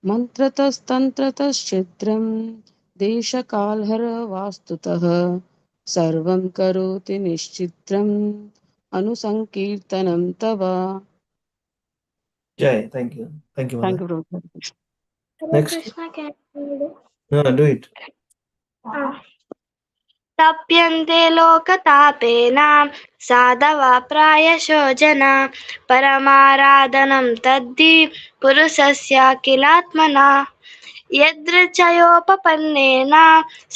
मंत्रतस्तंत्रतश्चित्रं देशकालहरवास्तुतः सर्वं करोति निश्चित्रम् अनुसंकीर्तनं तव. జై thank you Thank you, Prabhu. Next Krishna, can you do it. तप्यन्ते लोकतापेन साधवा प्रायशो जना परमाराधनं तद्धि पुरुषस्याखिलात्मना यदृच्छयोपपन्नेन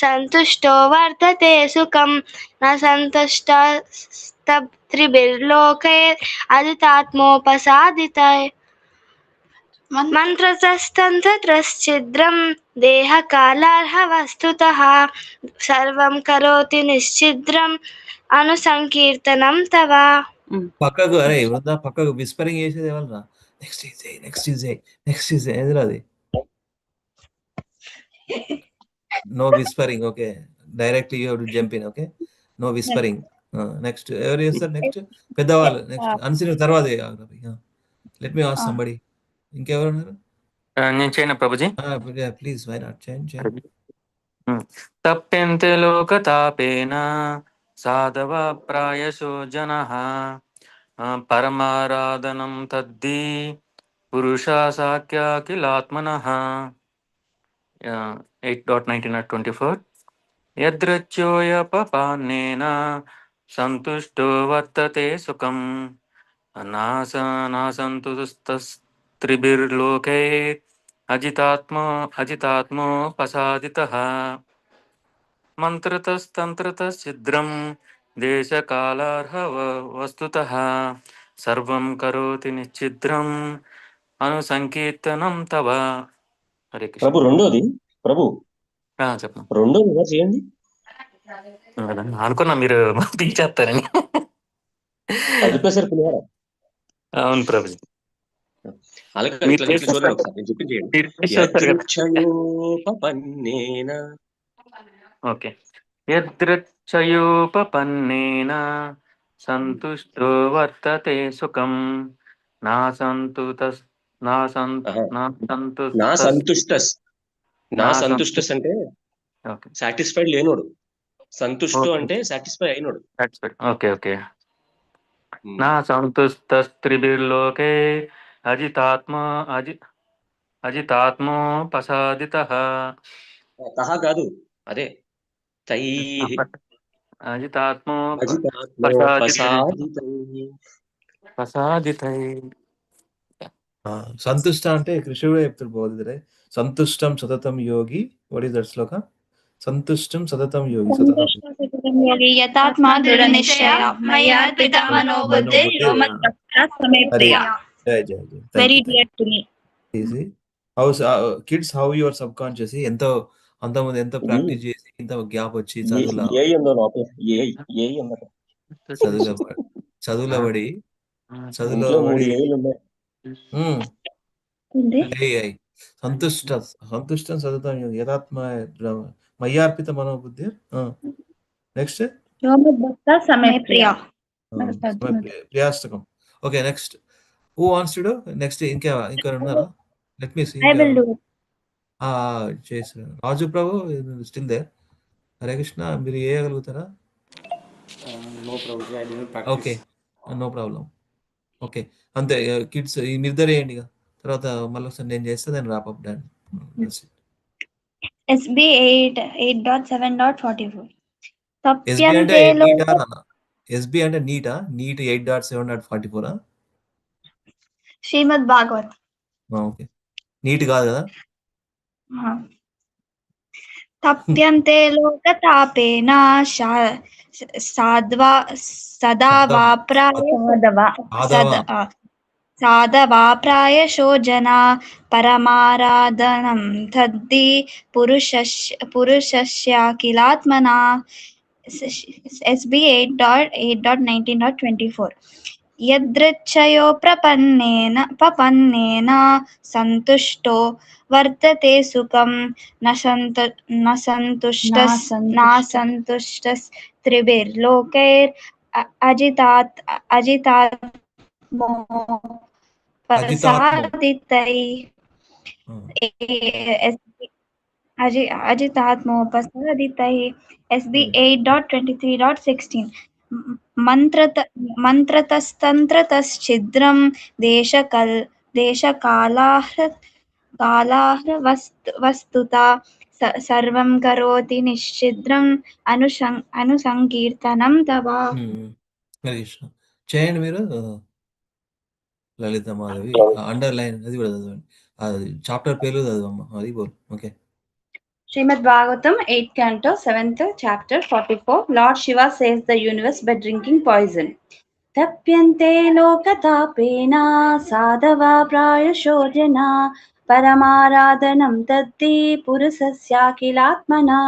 सन्तुष्टो वर्तते सुखं न सन्तुष्टस्त्रिभिर्लोके अजितात्मोपसादितै. मंत्रतस्तंत्रतश्चिद्रं देहकालार्हवस्तुतः सर्वं करोति निश्चिद्रम् अनुसंकीर्तनं तव. పక్కకు అరే వృద్ధా పక్కకు విస్పరింగ్ చేసేది ఎవరు? నెక్స్ట్ ఈజ్ ఎదురు అది no whispering. Okay directly you have to jump in. Okay no whispering. Next ఎవరు చేస్తారు? నెక్స్ట్ పెద్దవాళ్ళు. నెక్స్ట్ అన్సిన్ తర్వాత లెట్ మీ ఆస్క్ సంబడి. ఇంకెవరు ఉన్నారు? నేను చేయను ప్రభుజీ. ప్లీజ్ వై నాట్ చేయండి. తప్యంతే లోకతాపేన సాధవ ప్రాయశో జనః పరమారాధనం తద్ధి పురుషా సాఖ్యాఖిలాత్మనః. 8.19-24. యదృచ్ఛోయపపాన్నేన సంతుష్టో వర్తతే సుఖం నాసంతుస్తస్త్రిభిర్లోకే అజితాత్మోపసాదితః. మంత్రతస్తంత్రతశ్చిద్రం దేశకాలార్హవస్తుతః సర్వం కరోతి నిశ్చిద్రం అనుసంకీర్తనం తవ. హరే కృష్ణ. ప్రభు రెండోది చెప్పండి. రెండోది ఎలా చేయండి అనుకున్నా మీరు తీసేస్తారని. కలిపేశారు పులిహార. అవును ప్రభుజీ. అలాగే ఇట్లా చూడండి ఒకసారి నేను చెప్పింది చేయండి. యదృచ్ఛయోపపన్నేన. ఓకే. యదృచ్ఛయోపపన్నేన సంతుష్టో వర్తతే సుఖం నా సంతుష్టస్ అంటే సాటిస్ఫైడ్ లేనోడు. సంతుష్టు అంటే సాటిస్ఫై అయినోడు. Okay okay. నా సంతుష్టస్త్రిభిర్లోకే అజితాత్మోపసాదితః. తహ కాదు, అదే తైః. अजितात्मो ప్రసాదితై సంతుష్ట అంటే కృష్ణుడే చెప్తాడు బోధిరే సంతుష్టం సతతం యోగి. What is that shloka? సంతుష్టం సతతం యోగి. యథాత్మా దృఢ నిశ్చయ మయ్యార్పిత మనోబుద్ధి very dear to me. Kids how your subconscious ఎంతో అంతమంది ఎంత ప్రాక్టీస్ చేసి ఇంత గ్యాప్ వచ్చి చదువుల పడి సంతుష్టం సతతం యోగి యథాత్మ మయ్యార్పిత మనోబుద్ధి. Next Priyashtakam. Okay, next who wants to do next? ఇంకా ఉన్నారా? Let me see. చేసిన రాజు ప్రభు స్టిల్ దేర్. హరే కృష్ణ, మీరు చేయగలుగుతారా? Okay, no problem. ఓకే, అంతే. కిడ్స్ మీరిద్దరు వేయండి. తర్వాత మళ్ళీ ఒకసారి నేను చేస్తే దాన్ని రాపప్ డాన్. SB 8.7.44. ఎస్బి అంటే నీటా? నీట్ 8.7.44. శ్రీమద్ భాగవత్. ఓకే, నీట్ కాదు కదా? తప్యంతే లోకతాపేన సాధవాప్రాయశో జనా పరమారాధనం తద్ధి పురుషస్యాఖిలాత్మనా. SB 8.19.24. యదృచ్ఛయోపపన్నేన సంతుష్టో వర్తతే సుఖం నాసంతుష్టస్త్రిభిర్లోకైర్ అజితాత్మోపసాదితై. SB 8.23.16. మంత్రతస్తంత్రతశ్ఛిద్రం దేశకాలాహ్రవస్తుతా సర్వం కరోతి నిశ్చిద్రం అనుసంకీర్తనం తవ. చేయండి మీరు. లలిత మాధవి అండర్లైన్ అది కూడా చదవండి. చాప్టర్ పేరు చదవమ్మా. అది బోల్. Okay. Srimad Bhagavatam, 8th Canto, 7th Chapter, 44. Lord Shiva saves the universe by drinking poison. Tapyante lokatapena sadhava prayasho jana paramaradhanam taddi purusasya kilatmana.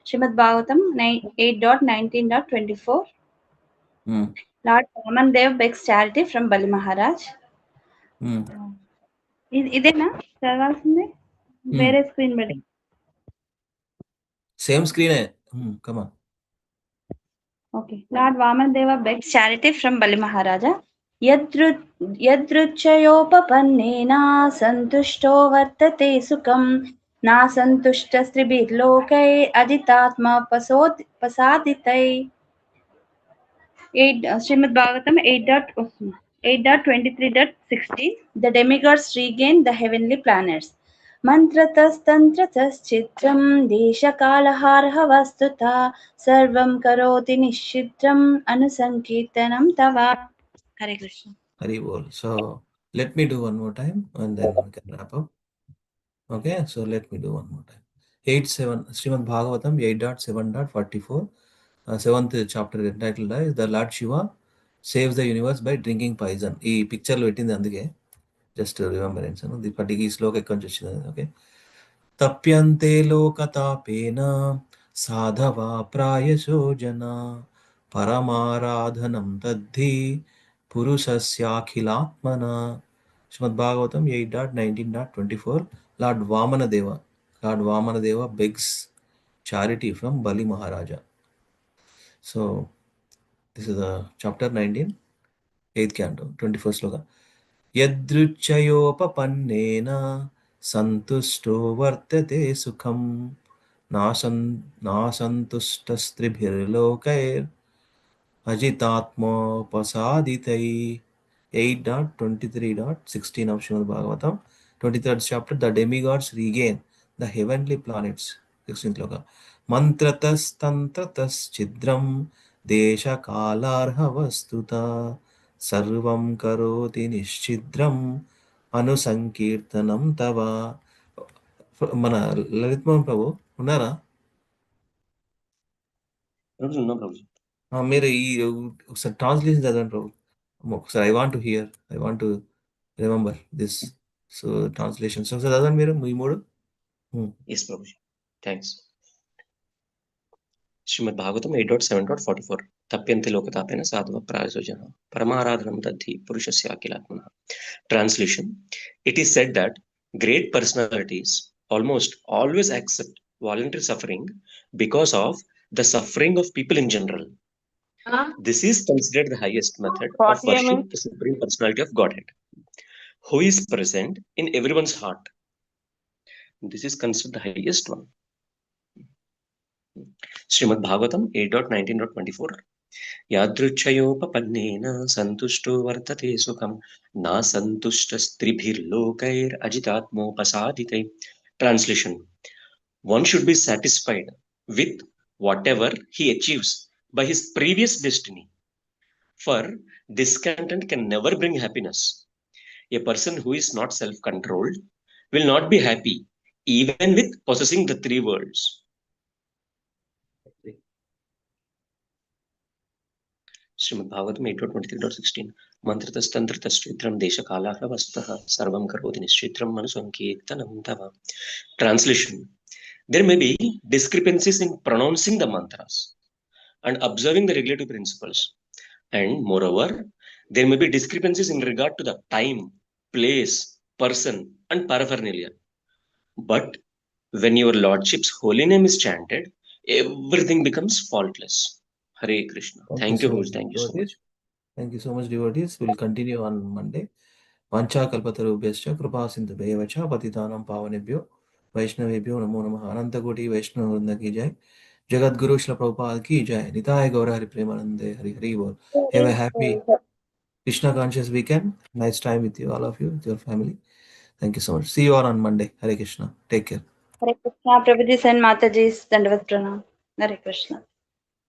Srimad Bhagavatam 8.19.24. Lord Vamandev begs charity from Bali Maharaj. ఇదేనా చదవాల్సిందే? వేరే screen బట్టి same స్క్రీనే. Come on. Okay. Lord Vamanadeva begs charity from Bali Maharaja. Yadruchayopapannena santushto vartate sukham na santushtastribirlokai aditatma pasaditai. Srimad Bhagavatam 8.23.16. The demigods regain the heavenly planets. మంత్రతస్తంత్రతశ్చిత్రం దేశకాలహార్హవస్తుత సర్వం కరోతి నిశ్చిత్రం అనుసంకీర్తనం తవ. హరే కృష్ణ. హరి బోల్. So let me do one more time and then we can wrap up. Okay, so let me do one more time. 8.7 Srimad Bhagavatam 8.7.44. 7th chapter entitled is The Lord Shiva Saves the Universe by Drinking Poison. ఈ పిక్చర్లో పెట్టింది అందుకే just remembrance. ఇప్పటికి ఈ శ్లోక ఎక్కడి నుంచి వచ్చింది. Okay. తప్యంతే లోకతాపేన సాధవా ప్రాయశో జనా పరమారాధనం తద్ధి పురుషస్యాఖిలాత్మన. శ్రీమద్ Bhagavatam 8.19.24. Lord Vamanadeva begs charity from Bali Maharaja. So this is the chapter 19, 8th canto, 21st sloka. యదృచ్ఛయోపపన్నేన సంతుష్టో వర్తతే సుఖం నాసంతుష్టస్త్రిభిర్లోకైర్ అజితాత్మోపసాదితై. 8.23.16 of Srimad Bhagavatam, 23rd chapter. The demigods regain the heavenly planets. 16th sloka. మంత్రతస్తന്ത്രతశ్చిద్రం దేశకాలార్హవస్తుత సర్వం కరోతి నిశ్చిద్రం అనుసంకీర్తనం తవ. మన లలిత్ మోహన్ ప్రభు ఉన్నారా? మీరు ఈ ఒకసారి ట్రాన్స్లేషన్ చదవండి ప్రభు. ఒకసారి I want to hear, I want to remember this. So translation ఒకసారి చదవండి మీరు ఈ మూడు. Yes Prabhuji, thanks. శ్రీమద్ భాగవతం 8.7.44 తప్యంతి లోకతాపేన సాధువ ప్రాయోజన పరమారాధనం దద్ధి పురుషస్య అఖిలాత్మన. Translation: It is said that great personalities almost always accept voluntary suffering because of the suffering of people in general. This is considered the highest method of worship the Supreme Personality of Godhead, who is present in everyone's heart. This is considered the highest one. Srimad Bhagavatam 8.19.24 Yadruchayopapannena santushto vartate sukham na santushtastribhirlokair ajitatmopasadite. Translation: One should be satisfied with whatever he achieves by his previous destiny, for discontent can never bring happiness. A person who is not self-controlled will not be happy even with possessing the three worlds. Srimad Bhagavatam 8.23.16 Mantratastantrataschtram deshakalaha vastutah sarvam karoti nishchitram manusankirtanam tava. Translation: There may be discrepancies in pronouncing the mantras and observing the regulative principles, and moreover, there may be discrepancies in regard to the time, place, person, and paraphernalia. But when your Lordship's holy name is chanted, everything becomes faultless. Hare Krishna. Thank you, Guruji. Thank you so much. Thank you so much, devotees. We'll continue on Monday. Vancha kalpatarubhyascha kripa sindhubhyo cha patitanam pavanebhyo वैष्णवेभ्यो नमो नमः. अनंत कोटि वैष्णव वृंद की जय. जगत गुरु श्री प्रभुपाद की जय. निताय गौर हरि प्रेमानंदे. हरि हरि बोल. Have a happy Krishna conscious weekend. Nice time with you, all of you, with your family. Thank you so much. See you all on Monday. Hare Krishna. Take care. Hare Krishna. Prabhuji and Mataji's Dandavat Pranam. Hare Krishna.